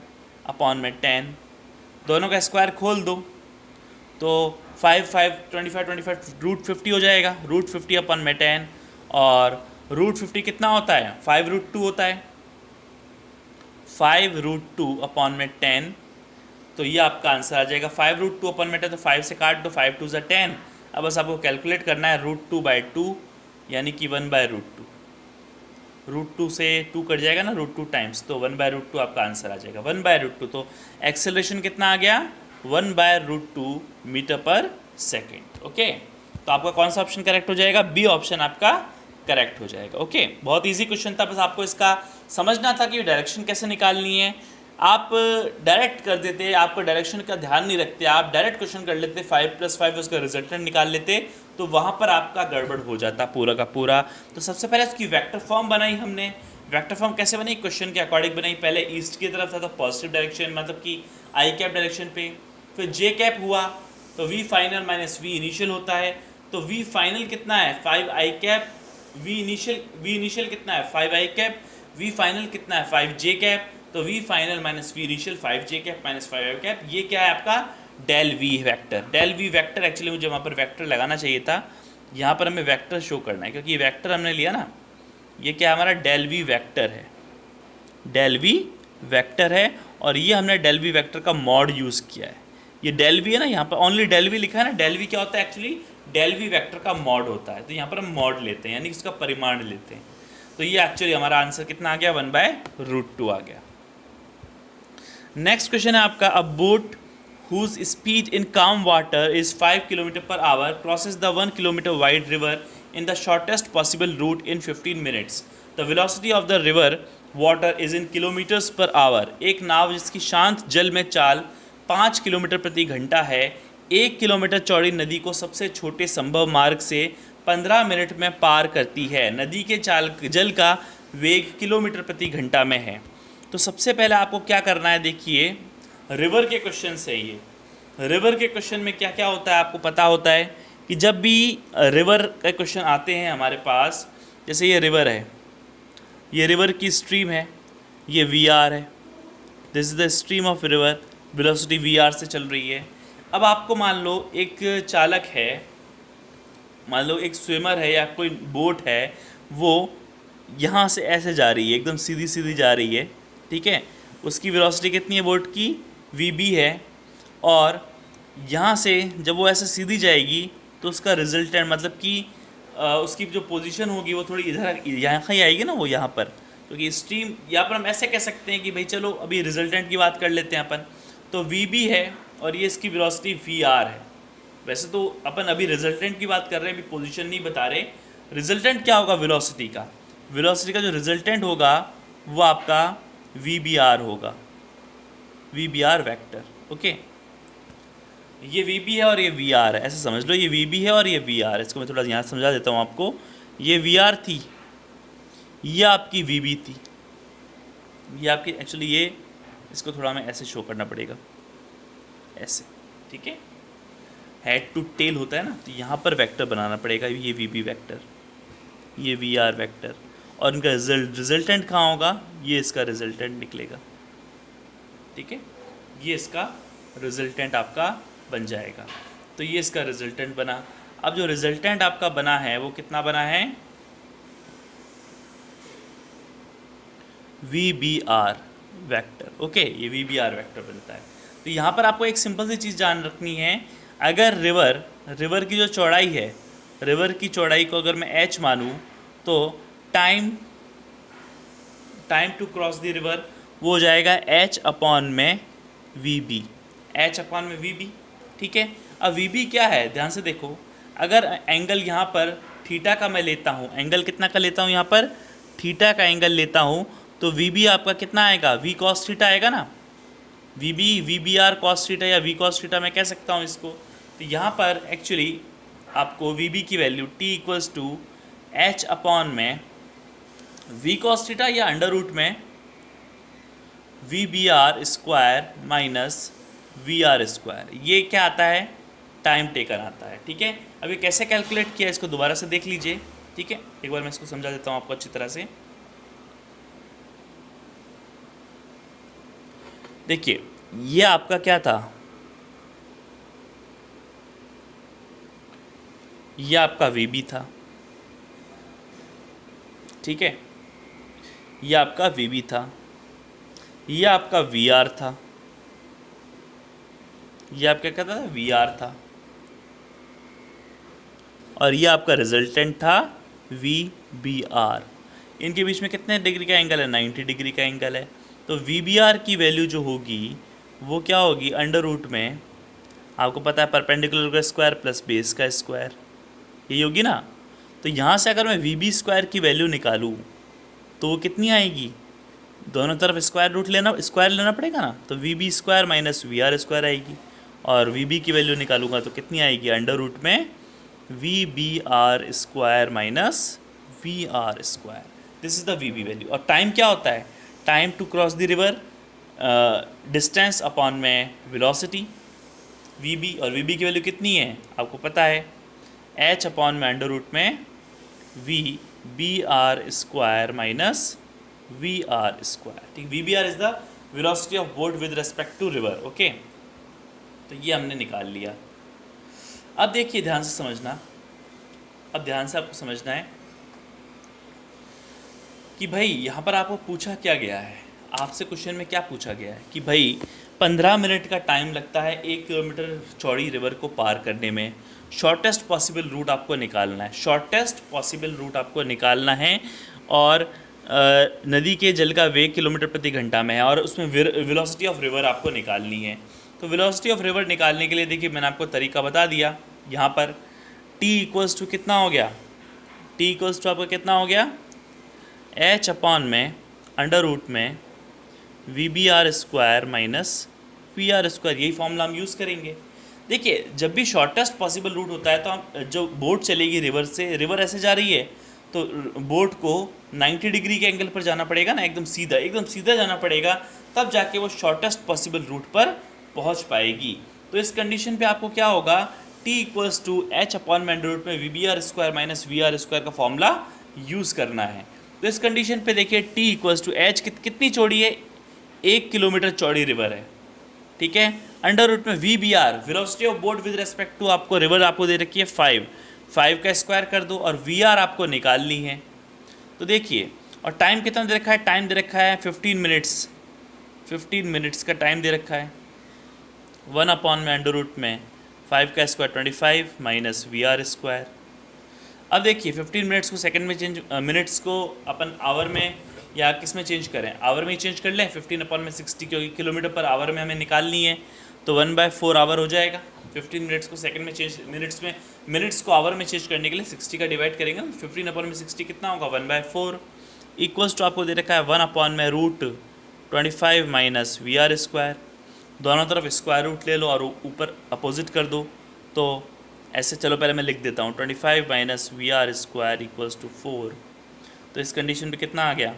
अपॉन में 10, दोनों का स्क्वायर खोल दो तो 25 रूट 50 हो जाएगा, रूट 50 अपॉन में 10, और रूट 50 कितना होता है, 5 रूट 2 होता है, 5 रूट 2 अपॉन में 10, तो ये आपका आंसर आ जाएगा। 5 रूट 2 अपॉन में 10, तो 5 से काट दो, 5 2 ज़ा 10। अब बस आपको कैलकुलेट करना है, रूट 2/2 यानी कि 1/√2, रूट 2 से 2 कट जाएगा ना, रूट 2 टाइम्स, तो 1/√2 आपका आंसर आ जाएगा। 1/√2, तो एक्सेलरेशन कितना आ गया, 1/√2 मीटर पर सेकेंड। ओके, तो आपका कौन सा ऑप्शन करेक्ट हो जाएगा, बी ऑप्शन आपका करेक्ट हो जाएगा। ओके, बहुत इजी क्वेश्चन था, बस आपको इसका समझना था कि डायरेक्शन कैसे निकालनी है। आप डायरेक्ट कर देते, आपको डायरेक्शन का ध्यान नहीं रखते, आप डायरेक्ट क्वेश्चन कर लेते, 5 + 5 उसका रिजल्टेंट निकाल लेते, तो वहाँ पर आपका गड़बड़ हो जाता पूरा का पूरा। तो सबसे पहले उसकी वेक्टर फॉर्म बनाई हमने। वेक्टर फॉर्म कैसे बनी, क्वेश्चन के अकॉर्डिंग बनाई। पहले ईस्ट की तरफ था तो पॉजिटिव डायरेक्शन, मतलब कि आई कैप डायरेक्शन पे, फिर जे कैप हुआ तो v final minus v initial होता है। तो वी फाइनल कितना है, 5i कैप, वी इनिशियल कितना है, 5i कैप, वी फाइनल कितना है, 5j कैप, तो v final minus v initial 5j cap minus 5i cap, ये क्या है आपका del v vector. Del v vector, actually मुझे वहाँ पर वेक्टर लगाना चाहिए था, यहाँ पर हमें वेक्टर शो करना है, क्योंकि ये वेक्टर हमने लिया ना, ये क्या हमारा डेल वी वेक्टर है, डेल वी वेक्टर है, और ये हमने डेल वी वेक्टर का मॉड यूज़ किया है। ये डेल वी है ना, यहाँ पर ओनली डेल वी लिखा है ना, डेल वी क्या होता है एक्चुअली, डेल वी वेक्टर का मॉड होता है, तो यहाँ पर हम मॉड लेते हैं यानी इसका परिमाण लेते हैं। तो ये एक्चुअली हमारा आंसर कितना आ गया, 1/√2 आ गया। नेक्स्ट क्वेश्चन है आपका, अ boat whose speed in calm water is 5 km/h crosses the 1 km wide river in the shortest possible route in 15 minutes. The velocity of the river water is in kilometers per hour. एक नाव जिसकी शांत जल में चाल 5 kilometre प्रति घंटा है, 1 kilometre चौड़ी नदी को सबसे छोटे संभव मार्ग से 15 मिनट में पार करती है। नदी के जल का वेग किलोमीटर प्रति घंटा में है। तो सबसे पहले आपको क्या करना है, देखिए रिवर के क्वेश्चन से, ये रिवर के क्वेश्चन में क्या क्या होता है आपको पता होता है कि जब भी रिवर के क्वेश्चन आते हैं हमारे पास, जैसे ये रिवर है, ये रिवर की स्ट्रीम है, ये वी आर है, this is the stream of river, velocity v r से चल रही है। अब आपको मान लो एक चालक है, मान लो एक स्विमर है या कोई बोट है, वो यहाँ से ऐसे जा रही है, एकदम सीधी सीधी जा रही है, ठीक है, उसकी वेलोसिटी कितनी है बोट की, वी बी है, और यहाँ से जब वो ऐसे सीधी जाएगी तो उसका रिजल्टेंट मतलब कि उसकी जो पोजीशन होगी वो थोड़ी इधर यहाँ ही आएगी ना, वो यहाँ पर, क्योंकि स्ट्रीम यहाँ पर हम ऐसे कह सकते हैं कि भाई चलो अभी रिजल्टेंट की बात कर लेते हैं अपन, तो वी बी है और ये इसकी वेलोसिटी वी आर है। वैसे तो अपन अभी रिजल्टेंट की बात कर रहे हैं, अभी पोजीशन नहीं बता रहे। रिजल्टेंट क्या होगा वेलोसिटी का, वेलोसिटी का जो रिजल्टेंट होगा वो आपका वी बी आर होगा, v b r vector. Okay, ये वी बी है और ये वी आर है, ऐसे समझ लो, ये वी बी है और ये वी आर। इसको मैं थोड़ा यहाँ समझा देता हूँ आपको। ये वी आर थी, ये आपकी वी बी थी, ये आपकी एक्चुअली ये, इसको थोड़ा हमें ऐसे शो करना पड़ेगा, ऐसे, ठीक है, हेड टू टेल होता है ना, तो यहाँ पर वेक्टर बनाना पड़ेगा, ये वी बी वेक्टर, ये वी आर वेक्टर, और इनका रिजल्टेंट कहाँ होगा, ये इसका रिजल्टेंट निकलेगा, ठीक है, ये इसका रिजल्टेंट आपका बन जाएगा। तो ये इसका रिजल्टेंट बना। अब जो रिजल्टेंट आपका बना है वो कितना बना है, v b r vector. Okay, ये वी बी आर वैक्टर बनता है। तो यहाँ पर आपको एक सिंपल सी चीज़ जान रखनी है, अगर रिवर की जो चौड़ाई है, रिवर की चौड़ाई को अगर मैं h मानूँ तो time to cross the river वो हो जाएगा h अपॉन में वी बी, h अपॉन में वी बी, ठीक है। अब वी बी क्या है, ध्यान से देखो, अगर एंगल यहाँ पर थीटा का मैं लेता हूँ, एंगल कितना का लेता हूँ यहाँ पर, थीटा का एंगल लेता हूँ, तो वी बी आपका कितना आएगा, वी कॉस थीटा आएगा ना, v b r cos theta या वी कॉस थीटा मैं कह सकता हूँ इसको। तो यहाँ पर एक्चुअली आपको वी बी की value t equals to h upon में वी कॉस थीटा या अंडर रूट में v b r square minus v r square, ये क्या आता है, टाइम टेकन आता है, ठीक है। अब ये कैसे कैलकुलेट किया इसको दोबारा से देख लीजिए, ठीक है, एक बार मैं इसको समझा देता हूँ आपको अच्छी तरह से। देखिए ये आपका क्या था, ये आपका वी बी था, ठीक है, ये आपका वी बी था, ये आपका वी आर था, ये आपका क्या था, वी आर था, और ये आपका रिजल्टेंट था वी बी आर। इनके बीच में कितने डिग्री का एंगल है, 90 डिग्री का एंगल है। तो वी बी आर की वैल्यू जो होगी वो क्या होगी, अंडर रूट में, आपको पता है परपेंडिकुलर का स्क्वायर प्लस बेस का स्क्वायर, यही होगी ना। तो यहाँ से अगर मैं वी बी स्क्वायर की वैल्यू निकालूँ तो वो कितनी आएगी, दोनों तरफ स्क्वायर लेना पड़ेगा ना, तो v b square minus v r square आएगी, और वी बी की वैल्यू निकालूंगा तो कितनी आएगी, अंडर रूट में v b r square minus v r square, this is the v b value. और टाइम क्या होता है, time to cross the river, distance upon में वेलोसिटी वी बी, और वी बी की वैल्यू कितनी है आपको पता है, एच अपॉन में अंडर रूट में v b r square minus v r square, ठीक। V b r is the velocity of boat with respect to river, okay. तो ये हमने निकाल लिया। अब देखिए ध्यान से समझना, अब ध्यान से आपको समझना है, कि भाई यहाँ पर आपको पूछा क्या गया है, आपसे क्वेश्चन में क्या पूछा गया है कि भाई 15 मिनट का टाइम लगता है 1 किलोमीटर चौड़ी रिवर को पार करने में, शॉर्टेस्ट पॉसिबल रूट आपको निकालना है, शॉर्टेस्ट पॉसिबल रूट आपको निकालना है, और नदी के जल का वेग किलोमीटर प्रति घंटा में है, और उसमें वेलोसिटी ऑफ रिवर आपको निकालनी है। तो वेलोसिटी ऑफ रिवर निकालने के लिए देखिए मैंने आपको तरीका बता दिया। यहाँ पर t इक्वल्स टू कितना हो गया, t इक्वल्स टू आपका कितना हो गया, h अपॉन में अंडर रूट में VBR² माइनस VR², यही फॉर्मूला हम यूज़ करेंगे। देखिए जब भी शॉर्टेस्ट पॉसिबल रूट होता है तो हम जो बोट चलेगी रिवर से, रिवर ऐसे जा रही है तो बोट को 90 डिग्री के एंगल पर जाना पड़ेगा ना, एकदम सीधा जाना पड़ेगा, तब जाके वो शॉर्टेस्ट पॉसिबल रूट पर पहुंच पाएगी। तो इस कंडीशन पे आपको क्या होगा, t equals to h upon में अंडर रूट में VBR² माइनस VR² का फॉर्मूला यूज़ करना है। तो इस कंडीशन पे देखिए t इक्वल्स टू h कितनी चौड़ी है, 1 किलोमीटर चौड़ी रिवर है, ठीक है, अंडर रूट में VBR velocity of boat with respect to आपको रिवर आपको दे रखी है 5 का स्क्वायर कर दो, और VR आपको निकालनी है। तो देखिए और टाइम कितना दे रखा है, टाइम दे रखा है 15 मिनट्स का टाइम दे रखा है। 1 अपॉन में अंडर रूट में 5 का स्क्वायर 25 माइनस VR²। अब देखिए 15 मिनट्स को सेकंड में चेंज, मिनट्स को अपन आवर में या किस में चेंज करें, आवर में ही चेंज कर लें, 15 अपॉन में 60, क्योंकि किलोमीटर पर आवर में हमें निकालनी है, तो 1/4 आवर हो जाएगा। 15 मिनट्स को सेकंड में चेंज, मिनट्स को आवर में चेंज करने के लिए 60 का डिवाइड करेंगे, 15 अपॉन में 60 कितना होगा, 1/4 इक्वल्स टू आपको दे रखा है 1 अपॉन में रूट 25 माइनस VR²। दोनों तरफ स्क्वायर रूट ले लो और ऊपर अपोजिट कर दो। तो ऐसे चलो पहले मैं लिख देता हूँ, 25 माइनस VR² इक्वल्स टू 4। तो इस कंडीशन पे कितना आ गया,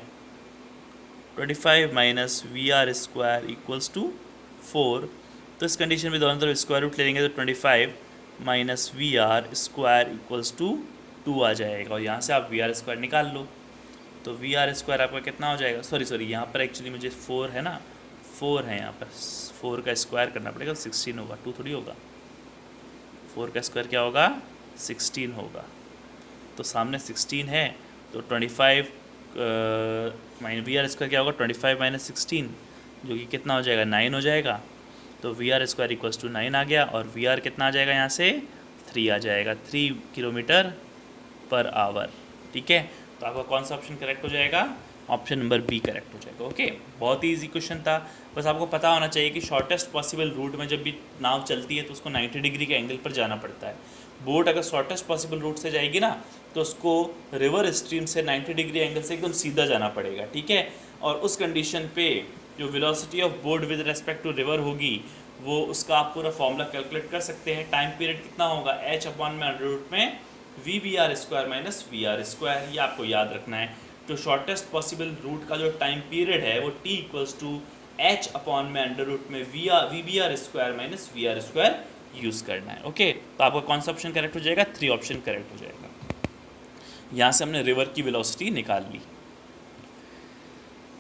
25 माइनस VR² इक्वल्स टू 4। तो इस कंडीशन में दोनों तरफ स्क्वायर रूट ले लेंगे तो 25 माइनस VR² इक्वल्स टू 2 आ जाएगा, और यहाँ से आप VR² निकाल लो। तो VR² आपका कितना हो जाएगा, सॉरी यहाँ पर एक्चुअली मुझे 4 है ना, 4 है यहाँ पर, 4 का स्क्वायर करना पड़ेगा, 16 होगा, 2 थोड़ी होगा, 4 का स्क्वायर क्या होगा, 16 होगा। तो सामने 16 है तो 25 माइनस VR² क्या होगा, 25 माइनस 16 जो कि कितना हो जाएगा, 9 हो जाएगा। तो VR² इक्वल्स टू 9 आ गया, और VR कितना आ जाएगा यहाँ से, 3 आ जाएगा, 3 किलोमीटर पर आवर, ठीक है। तो आपका कौन सा ऑप्शन करेक्ट हो जाएगा, ऑप्शन नंबर बी करेक्ट हो जाएगा। ओके, बहुत ही ईजी क्वेश्चन था, बस आपको पता होना चाहिए कि शॉर्टेस्ट पॉसिबल रूट में जब भी नाव चलती है तो उसको 90 डिग्री के एंगल पर जाना पड़ता है। बोट अगर शॉर्टेस्ट पॉसिबल रूट से जाएगी ना तो उसको रिवर स्ट्रीम से 90 डिग्री एंगल से एकदम सीधा जाना पड़ेगा, ठीक है। और उस कंडीशन पे जो velocity of boat with respect to river होगी वो उसका आप पूरा फॉर्मूला कैलकुलेट कर सकते हैं। टाइम पीरियड कितना होगा, h अपॉन में अंडर रूट में VBR² माइनस VR², ये आपको याद रखना है। तो शॉर्टेस्ट पॉसिबल रूट का जो टाइम पीरियड है वो t equals to h upon में अंडर रूट में VBR² माइनस VR² यूज़ करना है। ओके, तो आपका कौन सा ऑप्शन करेक्ट हो जाएगा, 3 ऑप्शन करेक्ट हो जाएगा। यहाँ से हमने रिवर की वेलोसिटी निकाल ली।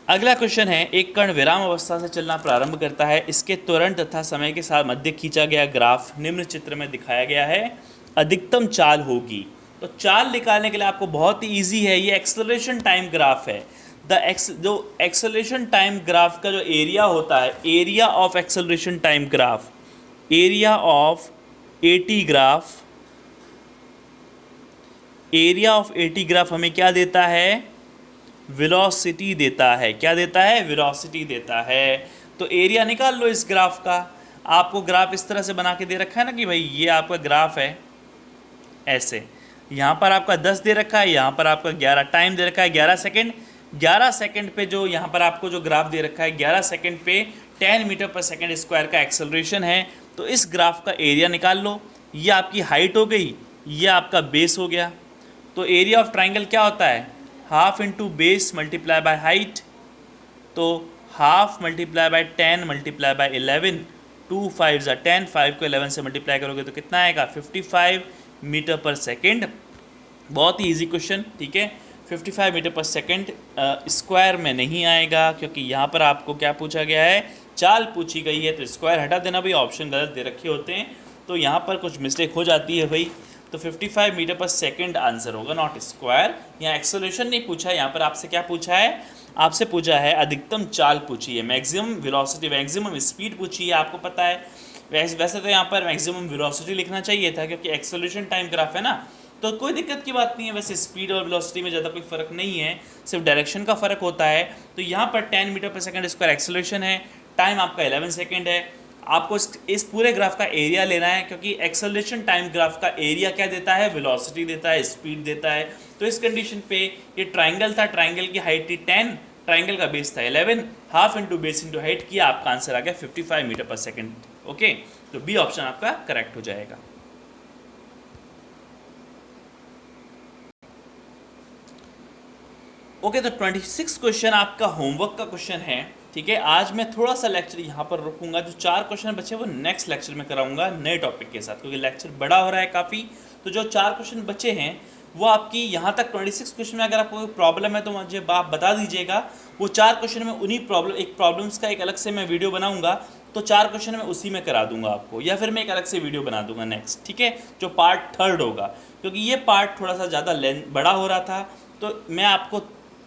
अगला क्वेश्चन है, एक कण विराम अवस्था से चलना प्रारंभ करता है, इसके तुरंत तथा समय के साथ मध्य खींचा गया ग्राफ निम्न चित्र में दिखाया गया है, अधिकतम चाल होगी। तो चाल निकालने के लिए आपको बहुत ही ईजी है, ये एक्सेलरेशन टाइम ग्राफ है। जो एक्सेलरेशन टाइम ग्राफ का जो एरिया होता है, area of acceleration time graph, area of AT graph, area of AT graph हमें क्या देता है, वेलोसिटी देता है। क्या देता है, वेलोसिटी देता है। तो एरिया निकाल लो इस ग्राफ का। आपको ग्राफ इस तरह से बना के दे रखा है ना कि भाई ये आपका ग्राफ है ऐसे, यहाँ पर आपका 10 दे रखा है, यहाँ पर आपका 11, टाइम दे रखा है 11 सेकेंड। 11 सेकेंड पे जो यहाँ पर आपको जो ग्राफ दे रखा है 11 सेकेंड पे 10 मीटर पर सेकेंड स्क्वायर का एक्सेलरेशन है। तो इस ग्राफ का एरिया निकाल लो। ये आपकी हाइट हो गई, ये आपका बेस हो गया। तो एरिया ऑफ ट्राइंगल क्या होता है, half into base multiply by height. तो half multiply by 10 multiply by 11, 2 5 ज़ा 10, 5 को 11 से मल्टीप्लाई करोगे तो कितना आएगा, 55 मीटर पर सेकेंड। बहुत ही ईजी क्वेश्चन, ठीक है। 55 मीटर पर सेकेंड स्क्वायर में नहीं आएगा, क्योंकि यहाँ पर आपको क्या पूछा गया है, चाल पूछी गई है। तो स्क्वायर हटा देना भाई, ऑप्शन गलत दे रखे होते हैं तो यहाँ पर कुछ मिस्टेक हो जाती है भाई। तो 55 मीटर पर सेकंड आंसर होगा, नॉट स्क्वायर। यहाँ एक्सेलरेशन नहीं पूछा है, यहाँ पर आपसे क्या पूछा है, आपसे पूछा है अधिकतम चाल पूछी है, मैक्सिमम वेलोसिटी, मैक्सिमम स्पीड पूछी है। आपको पता है वैसे तो यहाँ पर मैक्सिमम वेलोसिटी लिखना चाहिए था, क्योंकि एक्सेलरेशन टाइम ग्राफ है ना, तो कोई दिक्कत की बात नहीं है। वैसे स्पीड और वेलोसिटी में ज़्यादा कोई फ़र्क नहीं है, सिर्फ डायरेक्शन का फ़र्क होता है। तो यहाँ पर 10 metre per second square acceleration है, टाइम आपका 11 सेकंड है। आपको इस पूरे ग्राफ का एरिया लेना है, क्योंकि एक्सेलरेशन टाइम ग्राफ का एरिया क्या देता है, वेलोसिटी देता है, स्पीड देता है। तो इस कंडीशन पे ये ट्राइंगल था, ट्राइंगल की हाइट थी 10, ट्राइंगल का बेस था 11, half into base into height किया, आपका आंसर आ गया 55 मीटर पर सेकंड। ओके, तो बी ऑप्शन आपका करेक्ट हो जाएगा। ओके, तो 26 क्वेश्चन आपका होमवर्क का क्वेश्चन है। ठीक है, आज मैं थोड़ा सा लेक्चर यहाँ पर रोकूंगा, जो 4 क्वेश्चन बचे वो नेक्स्ट लेक्चर में कराऊंगा नए टॉपिक के साथ, क्योंकि लेक्चर बड़ा हो रहा है काफ़ी। तो जो 4 क्वेश्चन बचे हैं वो आपकी यहाँ तक 26 क्वेश्चन में अगर आपको कोई प्रॉब्लम है तो मुझे आप बता दीजिएगा। वो 4 क्वेश्चन में उन्हीं प्रॉब्लम्स का एक अलग से मैं वीडियो बनाऊंगा, तो 4 क्वेश्चन मैं उसी में करा दूंगा आपको, या फिर मैं एक अलग से वीडियो बना दूंगा नेक्स्ट। ठीक है, जो पार्ट 3 होगा, क्योंकि ये पार्ट थोड़ा सा ज़्यादा बड़ा हो रहा था, तो मैं आपको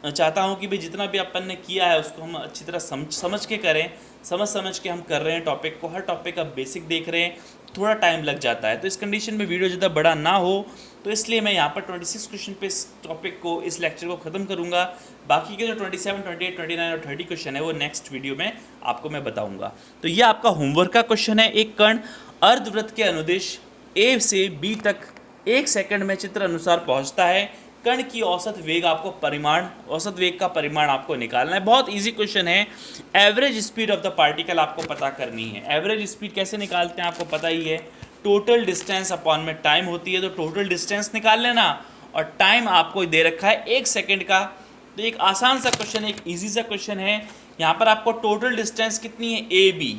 चाहता हूँ कि भाई जितना भी अपन ने किया है उसको हम अच्छी तरह समझ के करें, समझ के हम कर रहे हैं टॉपिक को, हर टॉपिक का बेसिक देख रहे हैं, थोड़ा टाइम लग जाता है। तो इस कंडीशन में वीडियो ज़्यादा बड़ा ना हो, तो इसलिए मैं यहाँ पर 26 क्वेश्चन पे इस टॉपिक को, इस लेक्चर को ख़त्म करूँगा। बाकी के जो 27, 28, 29 और 30 क्वेश्चन है वो नेक्स्ट वीडियो में आपको मैं बताऊँगा। तो ये आपका होमवर्क का क्वेश्चन है। एक कण अर्धवृत्त के अनुदेश ए से बी तक 1 सेकंड में चित्र अनुसार पहुँचता है। कण की औसत वेग औसत वेग का परिमाण आपको निकालना है। बहुत इजी क्वेश्चन है। Average speed of the particle आपको पता करनी है। एवरेज स्पीड कैसे निकालते हैं आपको पता ही है, टोटल डिस्टेंस अपॉन में टाइम होती है, तो टोटल डिस्टेंस निकाल लेना, और टाइम आपको दे रखा है 1 सेकेंड का। तो एक आसान सा क्वेश्चन, एक ईजी सा क्वेश्चन है। यहाँ पर आपको टोटल डिस्टेंस कितनी है, ए बी,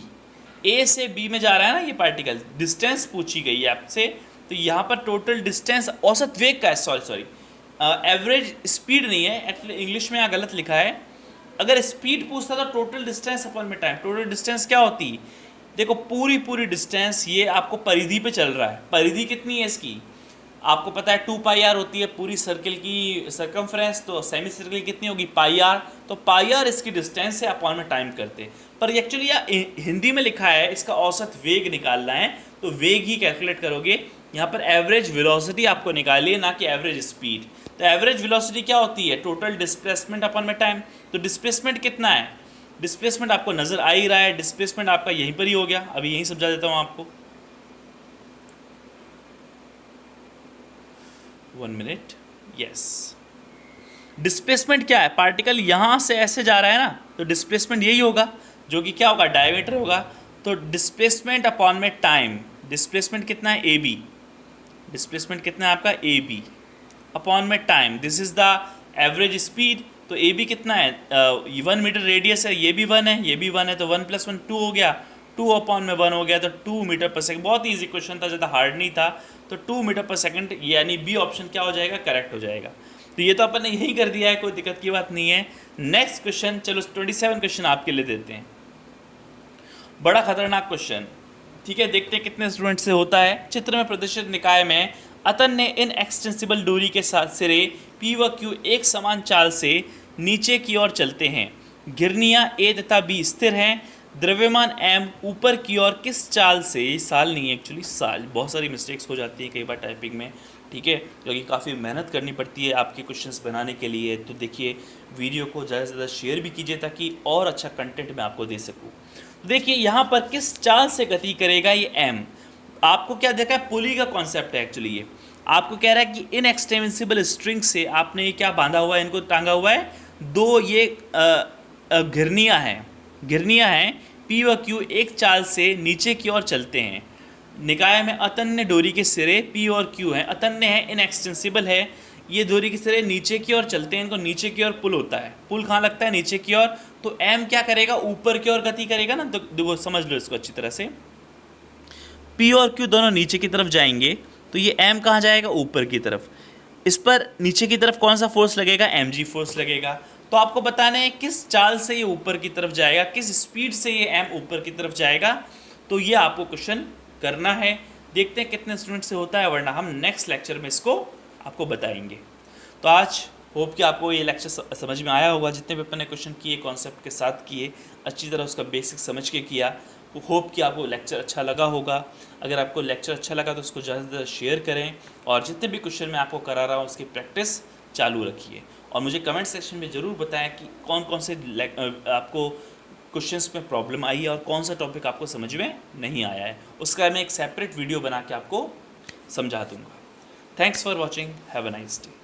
ए से बी में जा रहा है ना ये पार्टिकल, डिस्टेंस पूछी गई है आपसे। तो यहाँ पर टोटल डिस्टेंस औसत वेग का है, सॉरी एवरेज स्पीड नहीं है, एक्चुअली इंग्लिश में यहाँ गलत लिखा है। अगर स्पीड पूछता तो टोटल डिस्टेंस अपॉन में टाइम। टोटल डिस्टेंस क्या होती है, देखो पूरी डिस्टेंस ये आपको परिधि पे चल रहा है। परिधि कितनी है इसकी, आपको पता है 2πr होती है पूरी सर्किल की सर्कमफ्रेंस, तो सेमी सर्किल कितनी होगी πr, तो πr इसकी डिस्टेंस से अपॉन में टाइम करते। पर एक्चुअली यह हिंदी में लिखा है, इसका औसत वेग निकालना है, तो वेग ही कैलकुलेट करोगे। यहाँ पर एवरेज वेलोसिटी आपको निकालिए, ना कि एवरेज स्पीड। तो एवरेज वेलोसिटी क्या होती है, टोटल डिस्प्लेसमेंट अपॉन में टाइम। तो डिस्प्लेसमेंट कितना है, डिस्प्लेसमेंट आपको नजर आ ही रहा है, डिस्प्लेसमेंट आपका यहीं पर ही हो गया। अभी यहीं समझा देता हूँ आपको, 1 मिनट। यस, डिस्प्लेसमेंट क्या है, पार्टिकल यहाँ से ऐसे जा रहा है ना, तो डिस्प्लेसमेंट यही होगा, जो कि क्या होगा, डायमीटर होगा। तो डिस्प्लेसमेंट अपॉन में टाइम, डिस्प्लेसमेंट कितना है, ए बी, डिस्प्लेसमेंट कितना है आपका, ए बी अपॉन में time, this is the average speed. तो ए बी कितना है, 1 मीटर रेडियस है, ये भी 1 है, ये भी 1 है, तो 1 + 1 2 हो गया, 2 अपॉन में 1 हो गया, तो 2 मीटर पर सेकंड। बहुत ईजी क्वेश्चन था, ज़्यादा हार्ड नहीं था। तो 2 मीटर पर सेकंड, यानी बी ऑप्शन क्या हो जाएगा, करेक्ट हो जाएगा। तो ये तो अपन ने यही कर दिया है, कोई दिक्कत की बात नहीं है। नेक्स्ट क्वेश्चन, चलो 27 क्वेश्चन आपके लिए देते हैं, बड़ा खतरनाक क्वेश्चन। ठीक है, देखते हैं कितने स्टूडेंट से होता है। चित्र में प्रदर्शित निकाय में अतन ने इन एक्सटेंसिबल दूरी के साथ सिरे P व Q एक समान चाल से नीचे की ओर चलते हैं। घिरनियाँ A तथा B स्थिर हैं। द्रव्यमान M ऊपर की ओर किस चाल से, साल नहीं है एक्चुअली, साल, बहुत सारी मिस्टेक्स हो जाती हैं कई बार टाइपिंग में। ठीक है, क्योंकि काफ़ी मेहनत करनी पड़ती है आपके क्वेश्चंस बनाने के लिए। तो देखिए, वीडियो को ज़्यादा से ज़्यादा शेयर भी कीजिए, ताकि और अच्छा कंटेंट मैं आपको दे सकूँ। तो देखिए यहाँ पर किस चाल से गति करेगा ये M। आपको क्या देखा है, पुली का कॉन्सेप्ट है एक्चुअली। ये आपको कह रहा है कि इन एक्सटेंसिबल स्ट्रिंग से आपने ये क्या बांधा हुआ है, इनको टांगा हुआ है, 2 ये घिरनियाँ हैं P व Q एक चाल से नीचे की ओर चलते हैं। निकाय में अतन्य डोरी के सिरे P और Q हैं, अतन्य है, इन एक्सटेंसिबल है, ये डोरी के सिरे नीचे की ओर चलते हैं, इनको नीचे की ओर पुल होता है। पुल कहाँ लगता है, नीचे की ओर। तो M क्या करेगा, ऊपर की ओर गति करेगा ना। तो देखो समझ लो इसको अच्छी तरह से, P और Q दोनों नीचे की तरफ जाएंगे, तो ये M कहाँ जाएगा, ऊपर की तरफ। इस पर नीचे की तरफ कौन सा फोर्स लगेगा, mg फोर्स लगेगा। तो आपको बताना है किस चाल से ये ऊपर की तरफ जाएगा, किस स्पीड से ये M ऊपर की तरफ जाएगा। तो ये आपको क्वेश्चन करना है। देखते हैं कितने स्टूडेंट से होता है, वरना हम नेक्स्ट लेक्चर में इसको आपको बताएंगे। तो आज होप कि आपको ये लेक्चर समझ में आया होगा। जितने भी अपन ने क्वेश्चन किए कॉन्सेप्ट के साथ किए, अच्छी तरह उसका बेसिक समझ के किया। तो होप कि आपको लेक्चर अच्छा लगा होगा। अगर आपको लेक्चर अच्छा लगा तो उसको ज़्यादा से ज़्यादा शेयर करें, और जितने भी क्वेश्चन मैं आपको करा रहा हूँ उसकी प्रैक्टिस चालू रखिए। और मुझे कमेंट सेक्शन में ज़रूर बताएं कि कौन कौन से आपको क्वेश्चंस में प्रॉब्लम आई है और कौन सा टॉपिक आपको समझ में नहीं आया है। उसका मैं एक सेपरेट वीडियो बना के आपको समझा दूंगा। Thanks for watching, have a nice day.